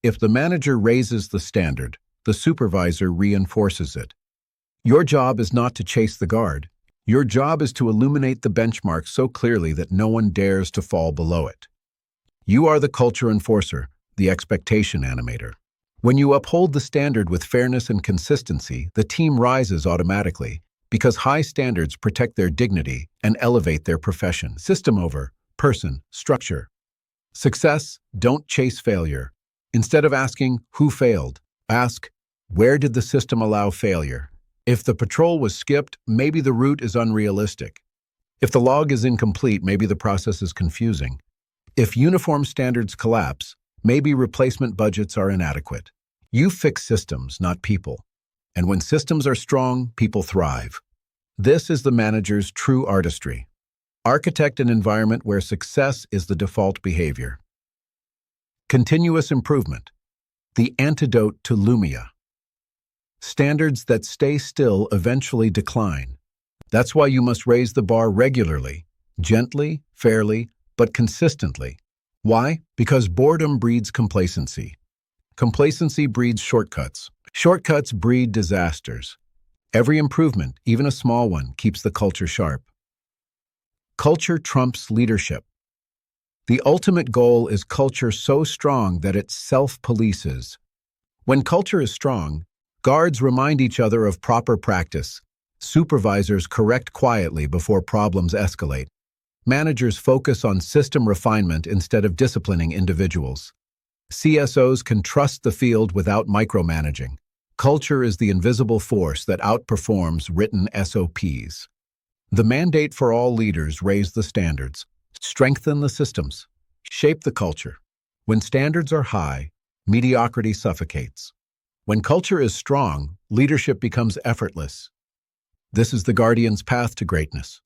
S1: If the manager raises the standard, the supervisor reinforces it. Your job is not to chase the guard. Your job is to illuminate the benchmark so clearly that no one dares to fall below it. You are the culture enforcer, the expectation animator. When you uphold the standard with fairness and consistency, the team rises automatically because high standards protect their dignity and elevate their profession. System over person, structure. Success, don't chase failure. Instead of asking, who failed? Ask, where did the system allow failure? If the patrol was skipped, maybe the route is unrealistic. If the log is incomplete, maybe the process is confusing. If uniform standards collapse, maybe replacement budgets are inadequate. You fix systems, not people. And when systems are strong, people thrive. This is the manager's true artistry. Architect an environment where success is the default behavior. Continuous improvement, the antidote to Lumia. Standards that stay still eventually decline. That's why you must raise the bar regularly, gently, fairly, but consistently. Why? Because boredom breeds complacency. Complacency breeds shortcuts. Shortcuts breed disasters. Every improvement, even a small one, keeps the culture sharp. Culture trumps leadership. The ultimate goal is culture so strong that it self-polices. When culture is strong, guards remind each other of proper practice. Supervisors correct quietly before problems escalate. Managers focus on system refinement instead of disciplining individuals. CSOs can trust the field without micromanaging. Culture is the invisible force that outperforms written SOPs. The mandate for all leaders: raise the standards, strengthen the systems, shape the culture. When standards are high, mediocrity suffocates. When culture is strong, leadership becomes effortless. This is the guardian's path to greatness.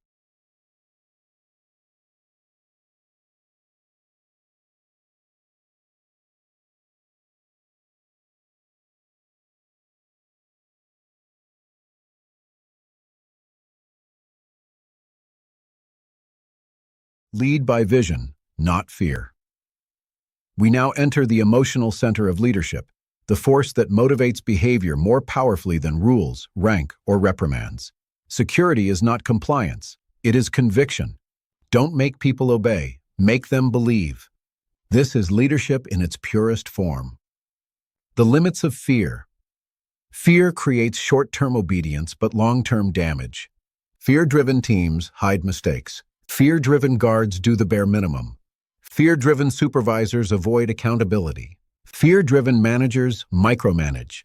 S1: Lead by vision, not fear. We now enter the emotional center of leadership, the force that motivates behavior more powerfully than rules, rank, or reprimands. Security is not compliance, it is conviction. Don't make people obey, make them believe. This is leadership in its purest form. The limits of fear. Fear creates short-term obedience but long-term damage. Fear-driven teams hide mistakes. Fear-driven guards do the bare minimum. Fear-driven supervisors avoid accountability. Fear-driven managers micromanage.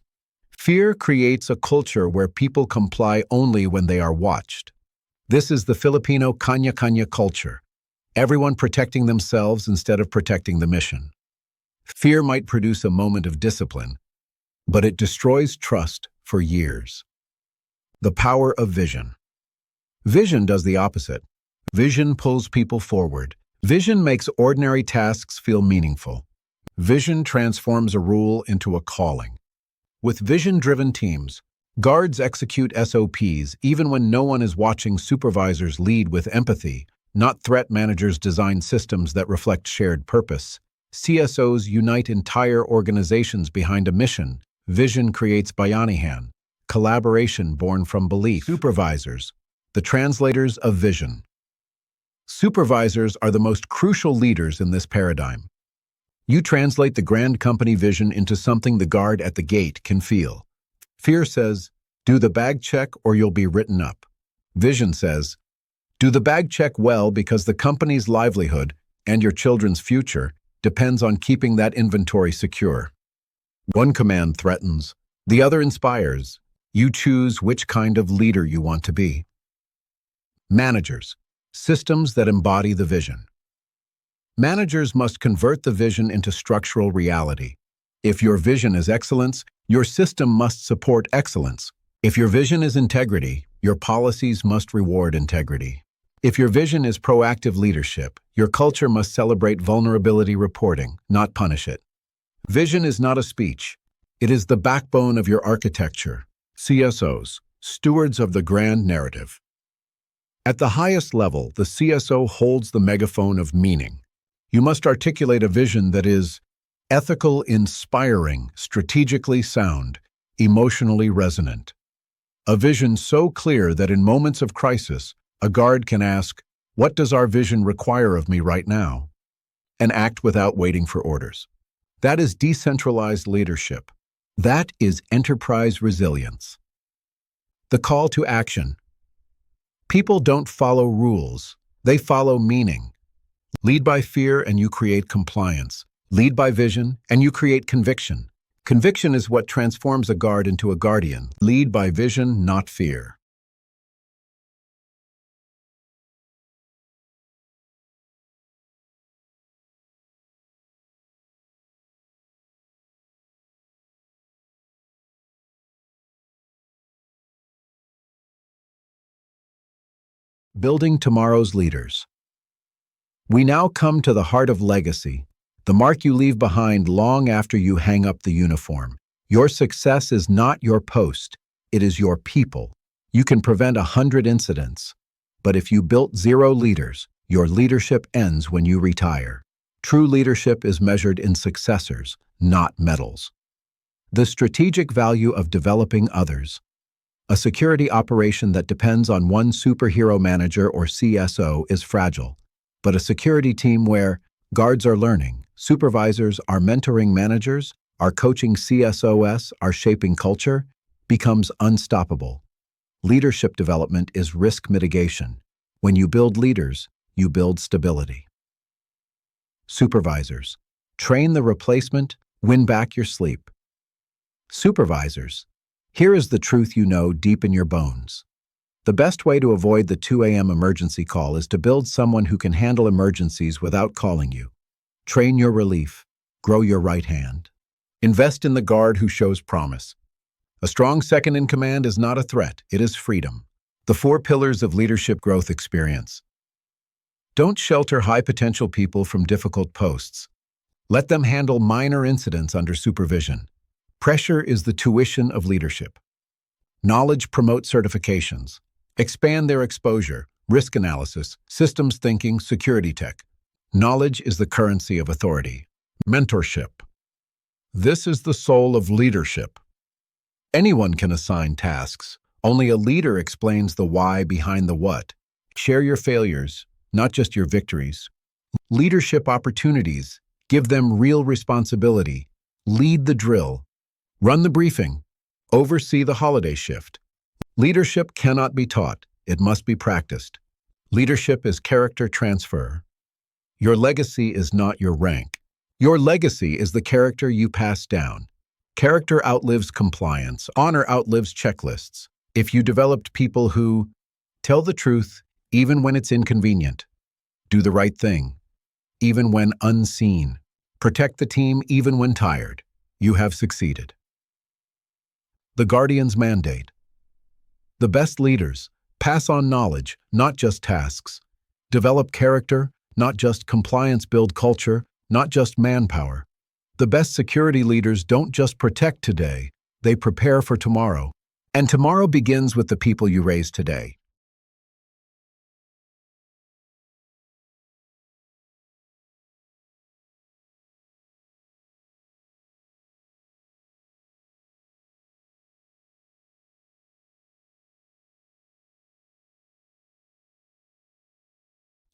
S1: Fear creates a culture where people comply only when they are watched. This is the Filipino kanya-kanya culture. Everyone protecting themselves instead of protecting the mission. Fear might produce a moment of discipline, but it destroys trust for years. The power of vision. Vision does the opposite. Vision pulls people forward. Vision makes ordinary tasks feel meaningful. Vision transforms a rule into a calling. With vision-driven teams, guards execute SOPs even when no one is watching. Supervisors lead with empathy, not threat. Managers design systems that reflect shared purpose. CSOs unite entire organizations behind a mission. Vision creates bayanihan, collaboration born from belief. Supervisors, the translators of vision. Supervisors are the most crucial leaders in this paradigm. You translate the grand company vision into something the guard at the gate can feel. Fear says, do the bag check or you'll be written up. Vision says, do the bag check well because the company's livelihood and your children's future depends on keeping that inventory secure. One command threatens, the other inspires. You choose which kind of leader you want to be. Managers, systems that embody the vision. Managers must convert the vision into structural reality. If your vision is excellence, your system must support excellence. If your vision is integrity, your policies must reward integrity. If your vision is proactive leadership, your culture must celebrate vulnerability reporting, not punish it. Vision is not a speech. It is the backbone of your architecture. CSOs, stewards of the grand narrative. At the highest level, the CSO holds the megaphone of meaning. You must articulate a vision that is ethical, inspiring, strategically sound, emotionally resonant. A vision so clear that in moments of crisis, a guard can ask, "What does our vision require of me right now?" and act without waiting for orders. That is decentralized leadership. That is enterprise resilience. The call to action. People don't follow rules, they follow meaning. Lead by fear and you create compliance. Lead by vision and you create conviction. Conviction is what transforms a guard into a guardian. Lead by vision, not fear. Building tomorrow's leaders. We now come to the heart of legacy, the mark you leave behind long after you hang up the uniform. Your success is not your post, it is your people. You can prevent 100 incidents, but if you built 0 leaders, your leadership ends when you retire. True leadership is measured in successors, not medals. The strategic value of developing others. A security operation that depends on one superhero manager or CSO is fragile, but a security team where guards are learning, supervisors are mentoring managers, are coaching CSOs, are shaping culture, becomes unstoppable. Leadership development is risk mitigation. When you build leaders, you build stability. Supervisors. Train the replacement, win back your sleep. Supervisors. Here is the truth you know deep in your bones. The best way to avoid the 2 a.m. emergency call is to build someone who can handle emergencies without calling you. Train your relief. Grow your right hand. Invest in the guard who shows promise. A strong second-in-command is not a threat, it is freedom. The 4 pillars of leadership growth experience. Don't shelter high-potential people from difficult posts. Let them handle minor incidents under supervision. Pressure is the tuition of leadership. Knowledge promotes certifications. Expand their exposure, risk analysis, systems thinking, security tech. Knowledge is the currency of authority. Mentorship. This is the soul of leadership. Anyone can assign tasks. Only a leader explains the why behind the what. Share your failures, not just your victories. Leadership opportunities. Give them real responsibility. Lead the drill. Run the briefing. Oversee the holiday shift. Leadership cannot be taught. It must be practiced. Leadership is character transfer. Your legacy is not your rank. Your legacy is the character you pass down. Character outlives compliance. Honor outlives checklists. If you developed people who tell the truth even when it's inconvenient, do the right thing even when unseen, protect the team even when tired, you have succeeded. The Guardian's Mandate. The best leaders pass on knowledge, not just tasks. Develop character, not just compliance. Build culture, not just manpower. The best security leaders don't just protect today, they prepare for tomorrow. And tomorrow begins with the people you raise today.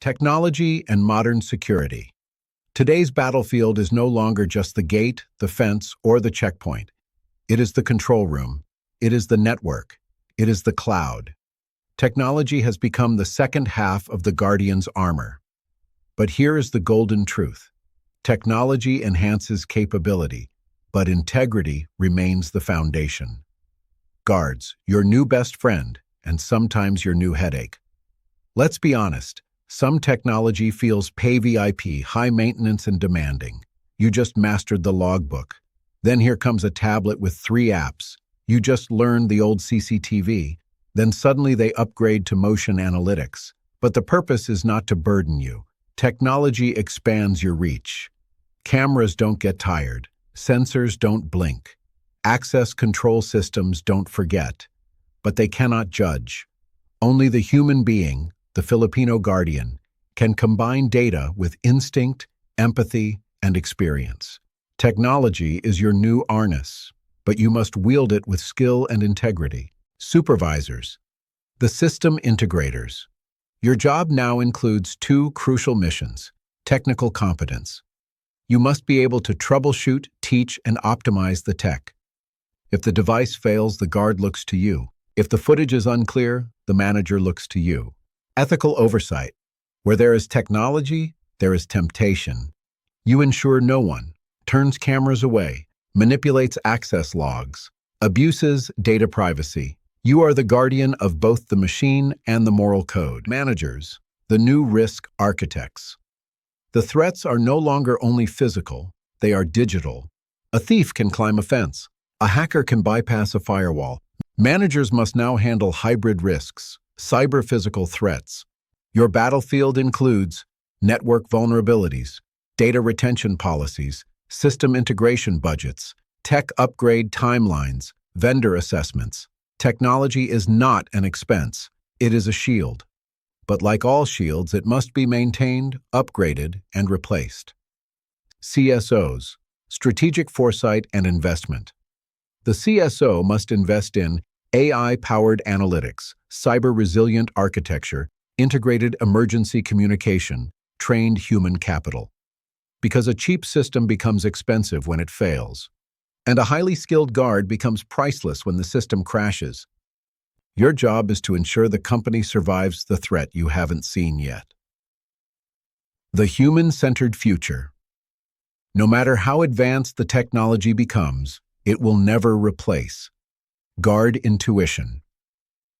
S1: Technology and modern security. Today's battlefield is no longer just the gate, the fence, or the checkpoint. It is the control room. It is the network. It is the cloud. Technology has become the second half of the Guardian's armor. But here is the golden truth. Technology enhances capability, but integrity remains the foundation. Guards, your new best friend, and sometimes your new headache. Let's be honest, some technology feels pay VIP, high maintenance and demanding. You just mastered the logbook. Then here comes a tablet with 3 apps. You just learned the old CCTV. Then suddenly they upgrade to motion analytics. But the purpose is not to burden you. Technology expands your reach. Cameras don't get tired. Sensors don't blink. Access control systems don't forget. But they cannot judge. Only the human being, the Filipino guardian, can combine data with instinct, empathy, and experience. Technology is your new harness, but you must wield it with skill and integrity. Supervisors, the system integrators. Your job now includes 2 crucial missions: technical competence. You must be able to troubleshoot, teach, and optimize the tech. If the device fails, the guard looks to you. If the footage is unclear, the manager looks to you. Ethical oversight. Where there is technology, there is temptation. You ensure no one turns cameras away, manipulates access logs, abuses data privacy. You are the guardian of both the machine and the moral code. Managers, the new risk architects. The threats are no longer only physical, they are digital. A thief can climb a fence. A hacker can bypass a firewall. Managers must now handle hybrid risks, cyber-physical threats. Your battlefield includes network vulnerabilities, data retention policies, system integration budgets, tech upgrade timelines, vendor assessments. Technology is not an expense, it is a shield. But like all shields, it must be maintained, upgraded, and replaced. CSOs, strategic foresight and investment. The CSO must invest in AI-powered analytics, cyber-resilient architecture, integrated emergency communication, trained human capital. Because a cheap system becomes expensive when it fails, and a highly skilled guard becomes priceless when the system crashes. Your job is to ensure the company survives the threat you haven't seen yet. The human-centered future. No matter how advanced the technology becomes, it will never replace guard intuition,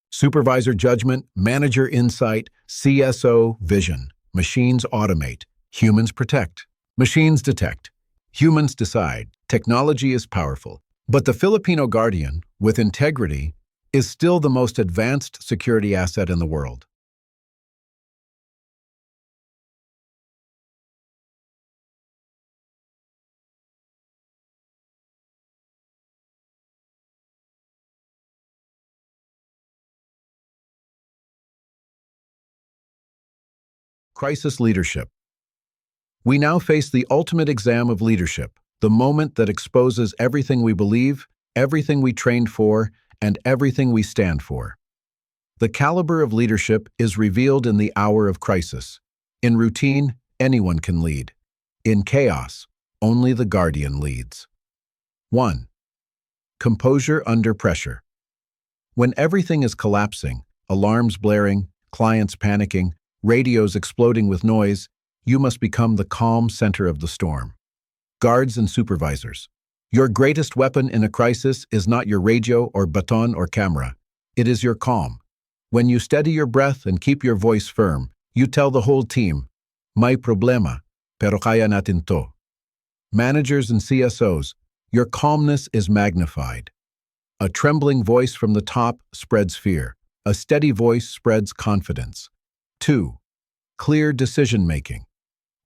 S1: supervisor judgment, manager insight, CSO vision. Machines automate, humans protect. Machines detect, humans decide. Technology is powerful, but the Filipino guardian, with integrity, is still the most advanced security asset in the world. Crisis leadership. We now face the ultimate exam of leadership, the moment that exposes everything we believe, everything we trained for, and everything we stand for. The caliber of leadership is revealed in the hour of crisis. In routine, anyone can lead. In chaos, only the guardian leads. 1. Composure under pressure. When everything is collapsing, alarms blaring, clients panicking, radios exploding with noise, you must become the calm center of the storm. Guards and supervisors. Your greatest weapon in a crisis is not your radio or baton or camera. It is your calm. When you steady your breath and keep your voice firm, you tell the whole team, "May problema, pero kaya natin to." Managers and CSOs, your calmness is magnified. A trembling voice from the top spreads fear. A steady voice spreads confidence. 2. Clear decision-making.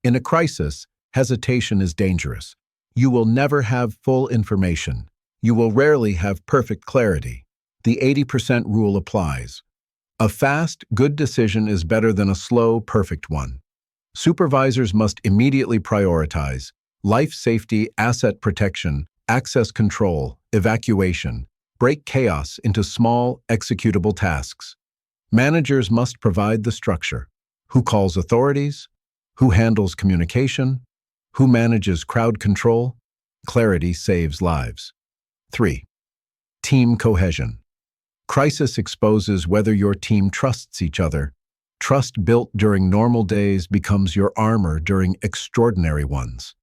S1: In a crisis, hesitation is dangerous. You will never have full information. You will rarely have perfect clarity. The 80% rule applies. A fast, good decision is better than a slow, perfect one. Supervisors must immediately prioritize life safety, asset protection, access control, evacuation, break chaos into small, executable tasks. Managers must provide the structure. Who calls authorities? Who handles communication? Who manages crowd control? Clarity saves lives. 3. Team cohesion. Crisis exposes whether your team trusts each other. Trust built during normal days becomes your armor during extraordinary ones.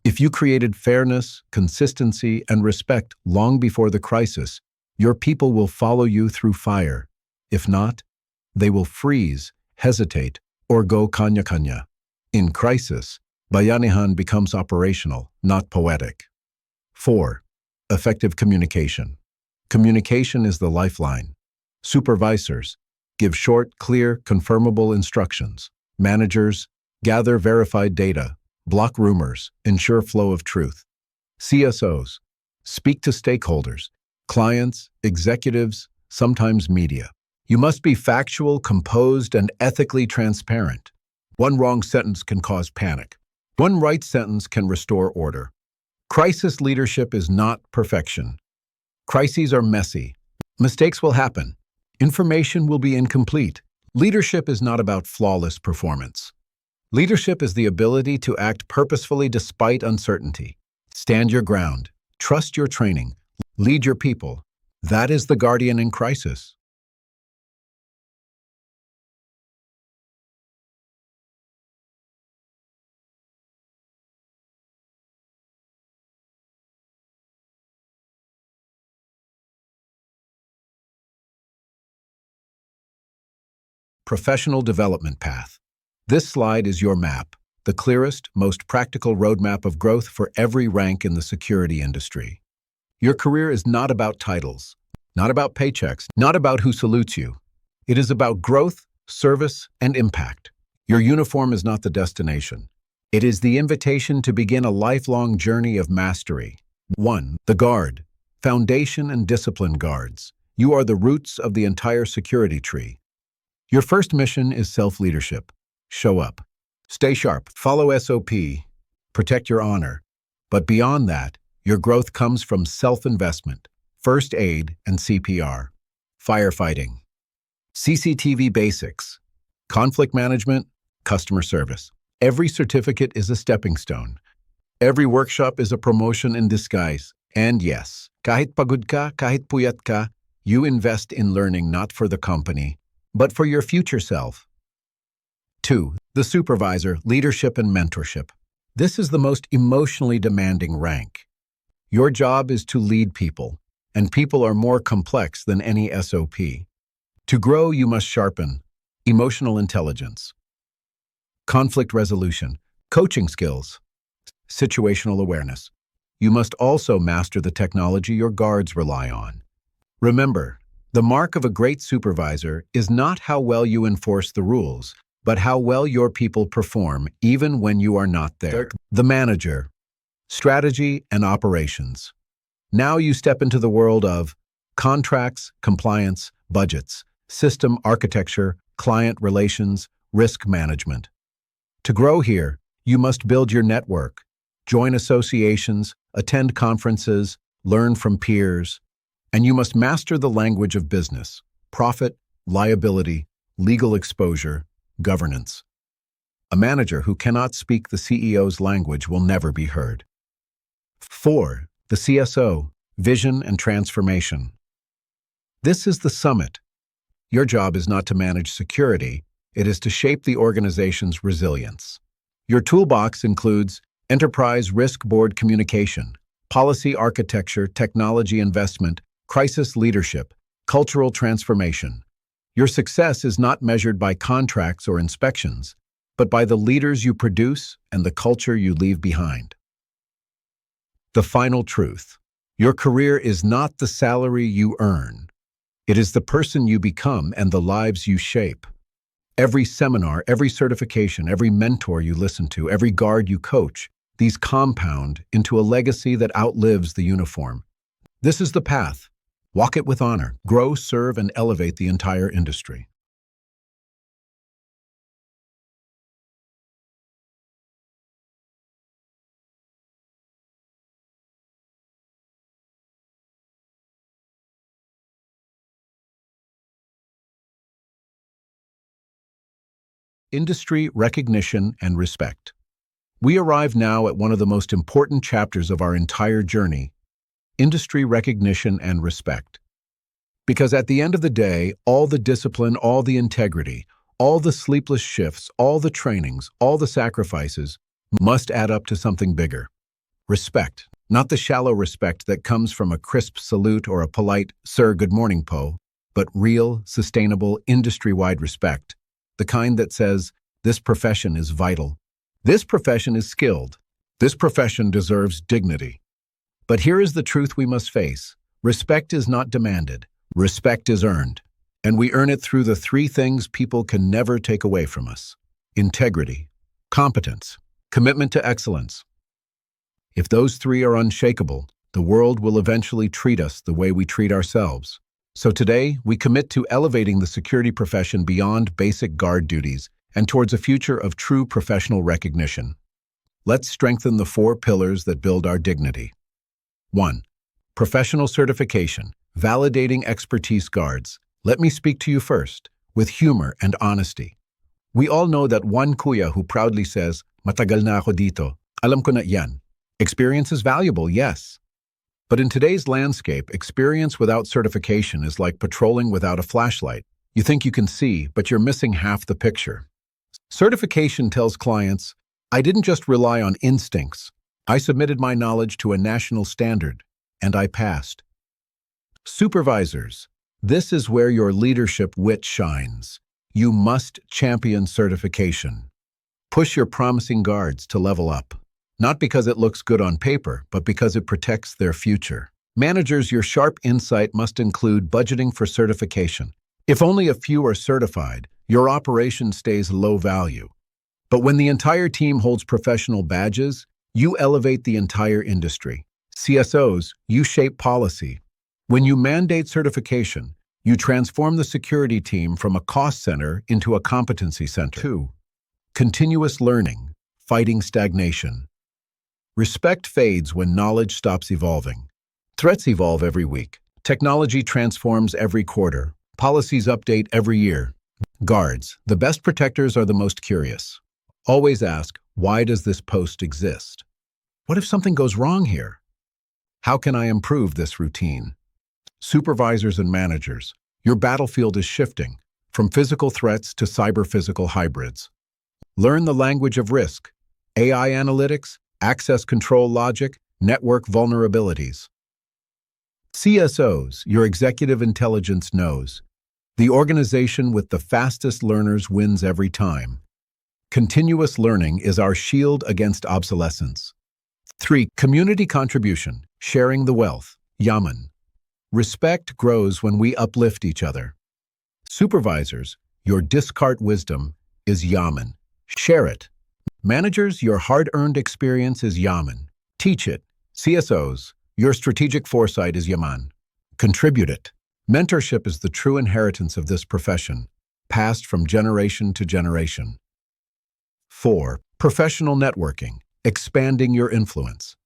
S1: If you created fairness, consistency, and respect long before the crisis, your people will follow you through fire. If not, they will freeze hesitate, or go kanya-kanya. In crisis, bayanihan becomes operational, not poetic. 4. Effective communication. Communication is the lifeline. Supervisors, give short, clear, confirmable instructions. Managers, gather verified data, block rumors, ensure flow of truth. CSOs, speak to stakeholders, clients, executives, sometimes media. You must be factual, composed, and ethically transparent. One wrong sentence can cause panic. One right sentence can restore order. Crisis leadership is not perfection. Crises are messy. Mistakes will happen. Information will be incomplete. Leadership is not about flawless performance. Leadership is the ability to act purposefully despite uncertainty. Stand your ground. Trust your training. Lead your people. That is the guardian in crisis. Professional development path. This slide is your map, the clearest, most practical roadmap of growth for every rank in the security industry. Your career is not about titles, not about paychecks, not about who salutes you. It is about growth, service, and impact. Your uniform is not the destination. It is the invitation to begin a lifelong journey of mastery. 1. The Guard. Foundation and discipline guards. You are the roots of the entire security tree. Your first mission is self-leadership. Show up. Stay sharp. Follow SOP. Protect your honor. But beyond that, your growth comes from self-investment, first aid, and CPR. Firefighting. CCTV basics. Conflict management, customer service. Every certificate is a stepping stone. Every workshop is a promotion in disguise. And yes, kahit pagod ka, kahit puyat ka, you invest in learning not for the company, but for your future self. 2. The Supervisor, leadership and mentorship. This is the most emotionally demanding rank. Your job is to lead people, and people are more complex than any SOP. To grow, you must sharpen emotional intelligence, conflict resolution, coaching skills, situational awareness. You must also master the technology your guards rely on. Remember, the mark of a great supervisor is not how well you enforce the rules, but how well your people perform even when you are not there. The Manager. Strategy and operations. Now you step into the world of contracts, compliance, budgets, system architecture, client relations, risk management. To grow here, you must build your network, join associations, attend conferences, learn from peers, and you must master the language of business, profit, liability, legal exposure, governance. A manager who cannot speak the CEO's language will never be heard. 4. The CSO, vision and transformation. This is the summit. Your job is not to manage security, it is to shape the organization's resilience. Your toolbox includes enterprise risk board communication, policy architecture, technology investment, crisis leadership, cultural transformation. Your success is not measured by contracts or inspections, but by the leaders you produce and the culture you leave behind. The final truth. Your career is not the salary you earn. It is the person you become and the lives you shape. Every seminar, every certification, every mentor you listen to, every guard you coach, these compound into a legacy that outlives the uniform. This is the path. Walk it with honor. Grow, serve, and elevate the entire industry. Industry recognition and respect. We arrive now at one of the most important chapters of our entire journey, industry recognition and respect. Because at the end of the day, all the discipline, all the integrity, all the sleepless shifts, all the trainings, all the sacrifices must add up to something bigger. Respect, not the shallow respect that comes from a crisp salute or a polite, "Sir, good morning, Po," but real, sustainable, industry-wide respect the kind that says, this profession is vital. This profession is skilled. This profession deserves dignity. But here is the truth we must face. Respect is not demanded. Respect is earned. And we earn it through the three things people can never take away from us: integrity, competence, commitment to excellence. If those three are unshakable, the world will eventually treat us the way we treat ourselves. So today, we commit to elevating the security profession beyond basic guard duties and towards a future of true professional recognition. Let's strengthen the four pillars that build our dignity. 1. Professional certification, validating expertise guards. Let me speak to you first, with humor and honesty. We all know that one kuya who proudly says, "Matagal na ako dito, alam ko na yan." Experience is valuable, yes. But in today's landscape, experience without certification is like patrolling without a flashlight. You think you can see, but you're missing half the picture. Certification tells clients, I didn't just rely on instincts. I submitted my knowledge to a national standard, and I passed. Supervisors, this is where your leadership wit shines. You must champion certification. Push your promising guards to level up. Not because it looks good on paper, but because it protects their future. Managers, your sharp insight must include budgeting for certification. If only a few are certified, your operation stays low value. But when the entire team holds professional badges, you elevate the entire industry. CSOs, you shape policy. When you mandate certification, you transform the security team from a cost center into a competency center. 2. Continuous learning, fighting stagnation. Respect fades when knowledge stops evolving. Threats evolve every week. Technology transforms every quarter. Policies update every year. Guards, the best protectors are the most curious. Always ask, why does this post exist? What if something goes wrong here? How can I improve this routine? Supervisors and managers, your battlefield is shifting from physical threats to cyber-physical hybrids. Learn the language of risk, AI analytics, access control logic, network vulnerabilities. CSOs, your executive intelligence knows. The organization with the fastest learners wins every time. Continuous learning is our shield against obsolescence. 3. Community contribution, sharing the wealth, yaman. Respect grows when we uplift each other. Supervisors, your discard wisdom is yaman. Share it. Managers, your hard-earned experience is yaman. Teach it. CSOs, your strategic foresight is yaman. Contribute it. Mentorship is the true inheritance of this profession, passed from generation to generation. 4. Professional networking, expanding your influence.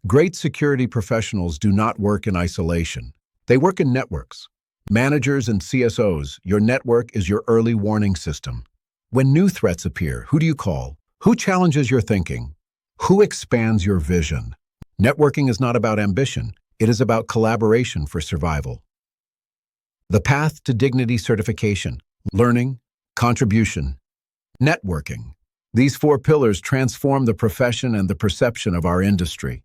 S1: Great security professionals do not work in isolation. They work in networks. Managers and CSOs, your network is your early warning system. When new threats appear, who do you call? Who challenges your thinking? Who expands your vision? Networking is not about ambition. It is about collaboration for survival. The path to dignity certification, learning, contribution, networking. These four pillars transform the profession and the perception of our industry.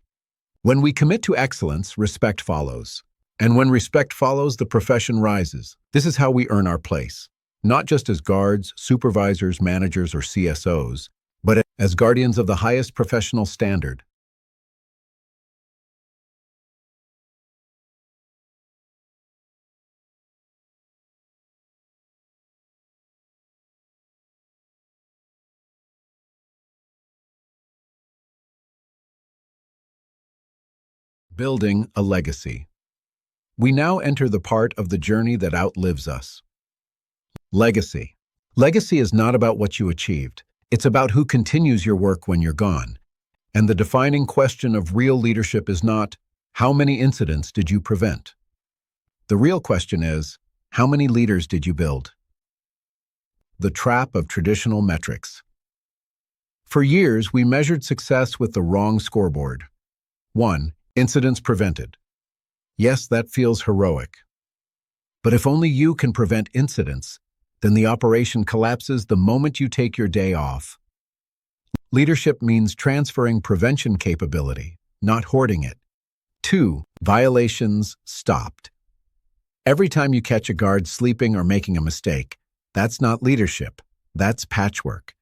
S1: When we commit to excellence, respect follows. And when respect follows, the profession rises. This is how we earn our place. Not just as guards, supervisors, managers, or CSOs, but as guardians of the highest professional standard. Building a legacy. We now enter the part of the journey that outlives us. Legacy. Legacy is not about what you achieved. It's about who continues your work when you're gone. And the defining question of real leadership is not, how many incidents did you prevent? The real question is, how many leaders did you build? The trap of traditional metrics. For years, we measured success with the wrong scoreboard. 1. Incidents prevented. Yes, that feels heroic. But if only you can prevent incidents, then the operation collapses the moment you take your day off. Leadership means transferring prevention capability, not hoarding it. 2. Violations stopped. Every time you catch a guard sleeping or making a mistake, that's not leadership. That's patchwork.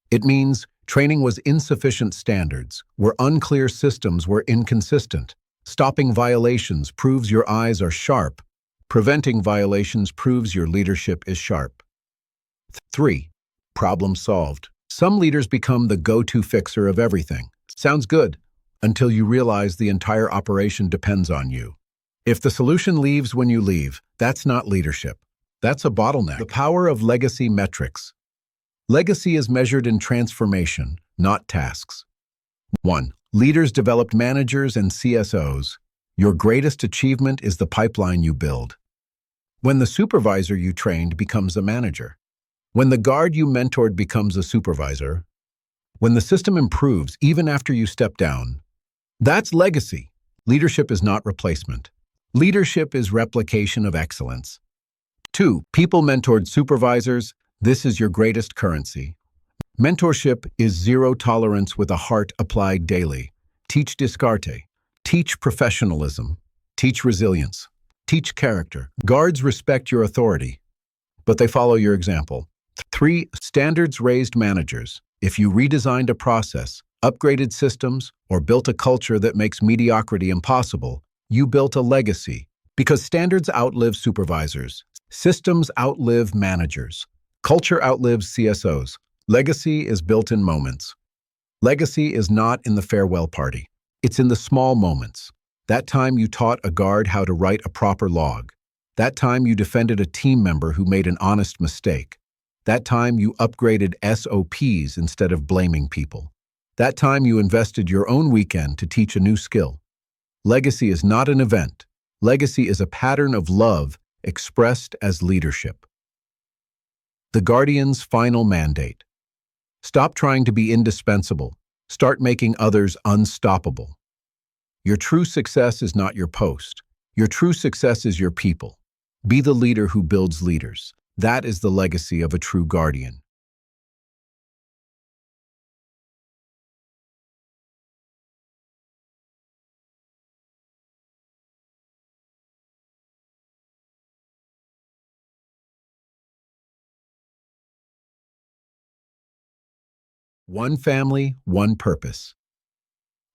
S1: It means training was insufficient standards, where unclear systems were inconsistent. Stopping violations proves your eyes are sharp. Preventing violations proves your leadership is sharp. 3. Problem solved. Some leaders become the go-to fixer of everything. Sounds good, until you realize the entire operation depends on you. If the solution leaves when you leave, that's not leadership. That's a bottleneck. The power of legacy metrics. Legacy is measured in transformation, not tasks. 1. Leaders developed managers and CSOs. Your greatest achievement is the pipeline you build. When the supervisor you trained becomes a manager. When the guard you mentored becomes a supervisor. When the system improves even after you step down. That's legacy. Leadership is not replacement. Leadership is replication of excellence. 2. People mentored supervisors. This is your greatest currency. Mentorship is zero tolerance with a heart applied daily. Teach discarte. Teach professionalism. Teach resilience. Teach character. Guards respect your authority, but they follow your example. 3. Standards-raised managers. If you redesigned a process, upgraded systems, or built a culture that makes mediocrity impossible, you built a legacy. Because standards outlive supervisors. Systems outlive managers. Culture outlives CSOs. Legacy is built in moments. Legacy is not in the farewell party. It's in the small moments. That time you taught a guard how to write a proper log. That time you defended a team member who made an honest mistake. That time you upgraded SOPs instead of blaming people. That time you invested your own weekend to teach a new skill. Legacy is not an event. Legacy is a pattern of love expressed as leadership. The Guardian's final mandate. Stop trying to be indispensable. Start making others unstoppable. Your true success is not your post. Your true success is your people. Be the leader who builds leaders. That is the legacy of a true guardian. One family, one purpose.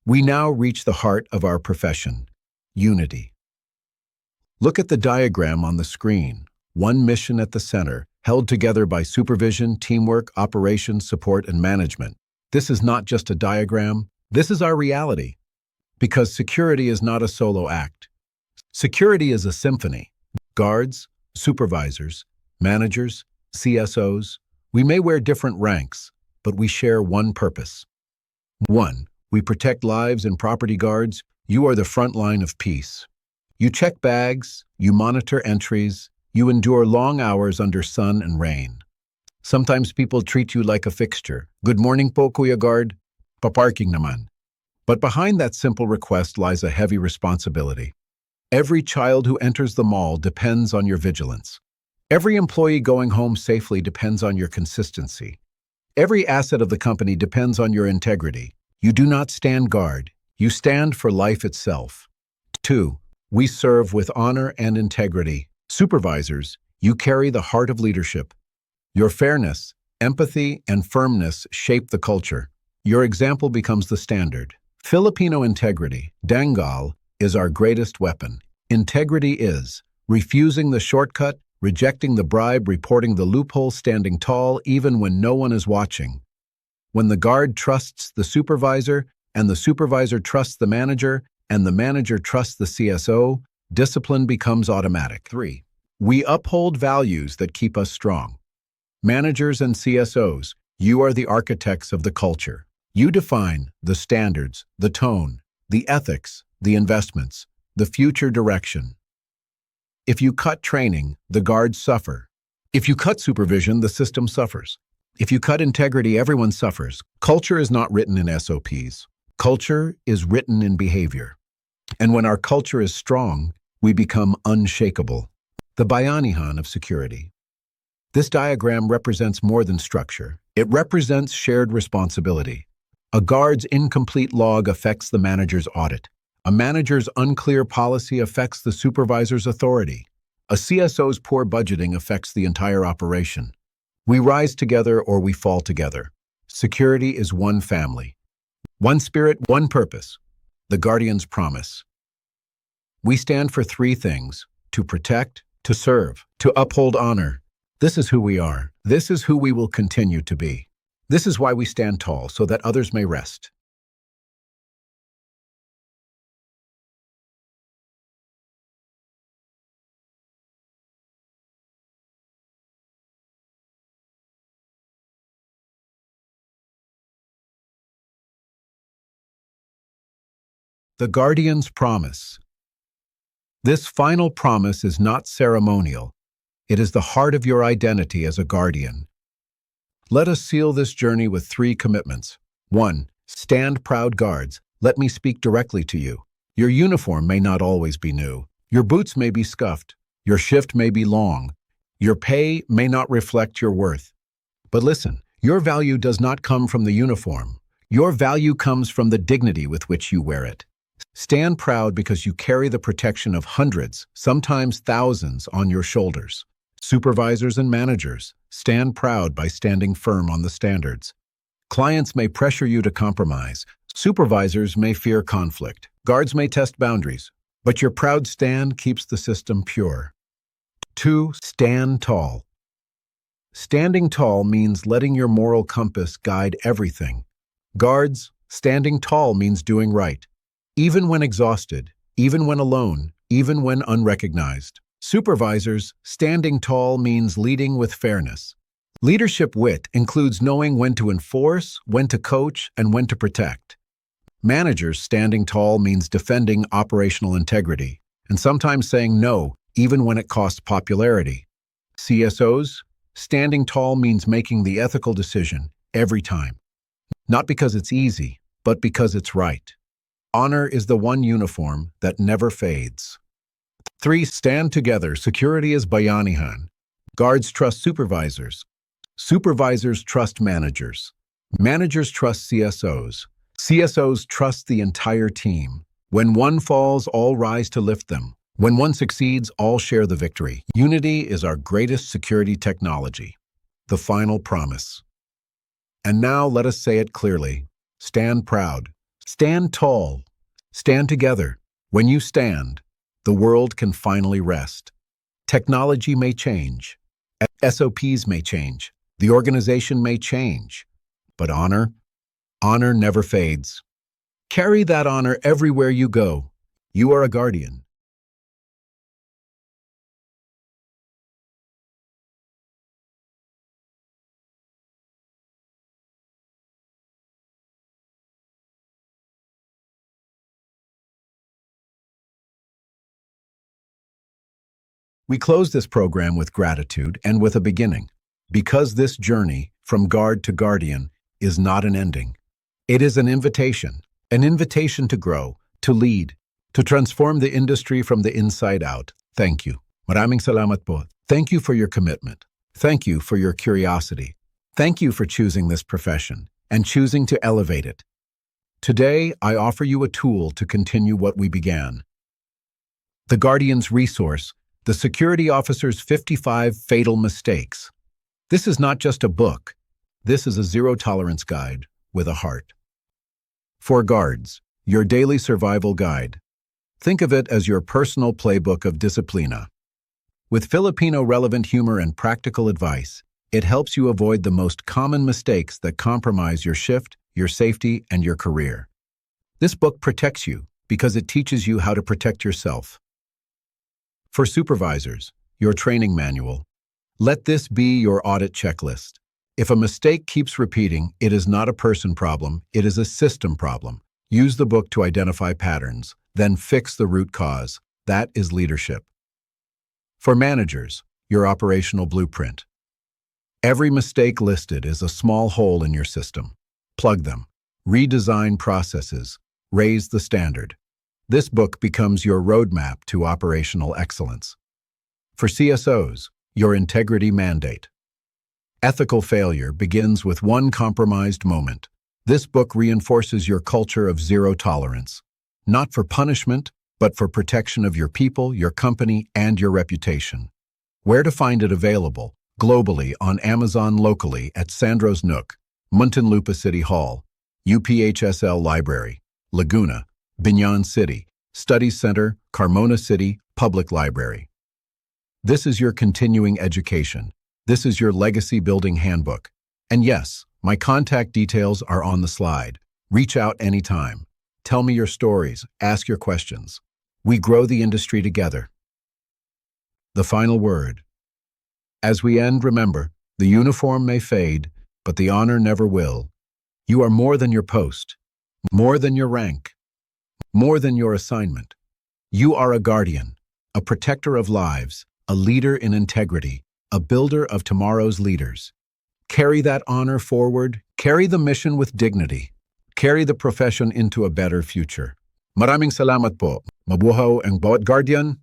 S1: We now reach the heart of our profession, unity. Look at the diagram on the screen. One mission at the center, held together by supervision, teamwork, operations, support, and management. This is not just a diagram. This is our reality. Because security is not a solo act. Security is a symphony. Guards, supervisors, managers, CSOs, we may wear different ranks, but we share one purpose. 1. We protect lives and property. Guards. You are the front line of peace. You check bags, you monitor entries, you endure long hours under sun and rain. Sometimes people treat you like a fixture. Good morning po, Kuya Guard. Paparking naman. But behind that simple request lies a heavy responsibility. Every child who enters the mall depends on your vigilance. Every employee going home safely depends on your consistency. Every asset of the company depends on your integrity. You do not stand guard. You stand for life itself. 2. We serve with honor and integrity. Supervisors, you carry the heart of leadership. Your fairness, empathy, and firmness shape the culture. Your example becomes the standard. Filipino integrity, Dangal, is our greatest weapon. Integrity is refusing the shortcut, rejecting the bribe, reporting the loophole, standing tall even when no one is watching. When the guard trusts the supervisor, and the supervisor trusts the manager, and the manager trusts the CSO, discipline becomes automatic. 3. We uphold values that keep us strong. Managers and CSOs, you are the architects of the culture. You define the standards, the tone, the ethics, the investments, the future direction. If you cut training, the guards suffer. If you cut supervision, the system suffers. If you cut integrity, everyone suffers. Culture is not written in SOPs. Culture is written in behavior. And when our culture is strong, we become unshakable. The Bayanihan of security. This diagram represents more than structure. It represents shared responsibility. A guard's incomplete log affects the manager's audit. A manager's unclear policy affects the supervisor's authority. A CSO's poor budgeting affects the entire operation. We rise together or we fall together. Security is one family. One spirit, one purpose. The Guardian's promise. We stand for three things: to protect, to serve, to uphold honor. This is who we are. This is who we will continue to be. This is why we stand tall, so that others may rest. The Guardian's promise. This final promise is not ceremonial. It is the heart of your identity as a guardian. Let us seal this journey with three commitments. 1. Stand proud guards. Let me speak directly to you. Your uniform may not always be new. Your boots may be scuffed. Your shift may be long. Your pay may not reflect your worth. But listen, your value does not come from the uniform. Your value comes from the dignity with which you wear it. Stand proud because you carry the protection of hundreds, sometimes thousands, on your shoulders. Supervisors and managers, stand proud by standing firm on the standards. Clients may pressure you to compromise. Supervisors may fear conflict. Guards may test boundaries. But your proud stand keeps the system pure. 2. Stand tall. Standing tall means letting your moral compass guide everything. Guards, standing tall means doing right. Even when exhausted, even when alone, even when unrecognized. Supervisors, standing tall means leading with fairness. Leadership wit includes knowing when to enforce, when to coach, and when to protect. Managers, standing tall means defending operational integrity, and sometimes saying no, even when it costs popularity. CSOs, standing tall means making the ethical decision every time. Not because it's easy, but because it's right. Honor is the one uniform that never fades. 3. Stand together. Security is bayanihan. Guards trust supervisors. Supervisors trust managers. Managers trust CSOs. CSOs trust the entire team. When one falls, all rise to lift them. When one succeeds, all share the victory. Unity is our greatest security technology. The final promise. And now let us say it clearly. Stand proud. Stand tall. Stand together. When you stand, the world can finally rest. Technology may change. SOPs may change. The organization may change. But honor never fades. Carry that honor everywhere you go. You are a guardian. We close this program with gratitude and with a beginning, because this journey, from guard to guardian, is not an ending. It is an invitation to grow, to lead, to transform the industry from the inside out. Thank you. Maraming salamat po. Thank you for your commitment. Thank you for your curiosity. Thank you for choosing this profession and choosing to elevate it. Today, I offer you a tool to continue what we began. The Guardian's resource, The Security Officer's 55 Fatal Mistakes. This is not just a book. This is a zero-tolerance guide with a heart. For guards, your daily survival guide. Think of it as your personal playbook of disciplina. With Filipino-relevant humor and practical advice, it helps you avoid the most common mistakes that compromise your shift, your safety, and your career. This book protects you because it teaches you how to protect yourself. For supervisors, your training manual. Let this be your audit checklist. If a mistake keeps repeating, it is not a person problem, it is a system problem. Use the book to identify patterns, then fix the root cause. That is leadership. For managers, your operational blueprint. Every mistake listed is a small hole in your system. Plug them. Redesign processes. Raise the standard. This book becomes your roadmap to operational excellence. For CSOs, your integrity mandate. Ethical failure begins with one compromised moment. This book reinforces your culture of zero tolerance, not for punishment, but for protection of your people, your company, and your reputation. Where to find it available? globally on Amazon, locally at Sandro's Nook, Muntinlupa City Hall, UPHSL Library, Laguna, Binyan City, Studies Center, Carmona City, Public Library. This is your continuing education. This is your legacy building handbook. And yes, my contact details are on the slide. Reach out anytime. Tell me your stories, ask your questions. We grow the industry together. The final word. As we end, remember, the uniform may fade, but the honor never will. You are more than your post, more than your rank, more than your assignment. You are a guardian, a protector of lives, a leader in integrity, a builder of tomorrow's leaders. Carry that honor forward, carry the mission with dignity, carry the profession into a better future. Maraming salamat po. Mabuhay ang bawat guardian.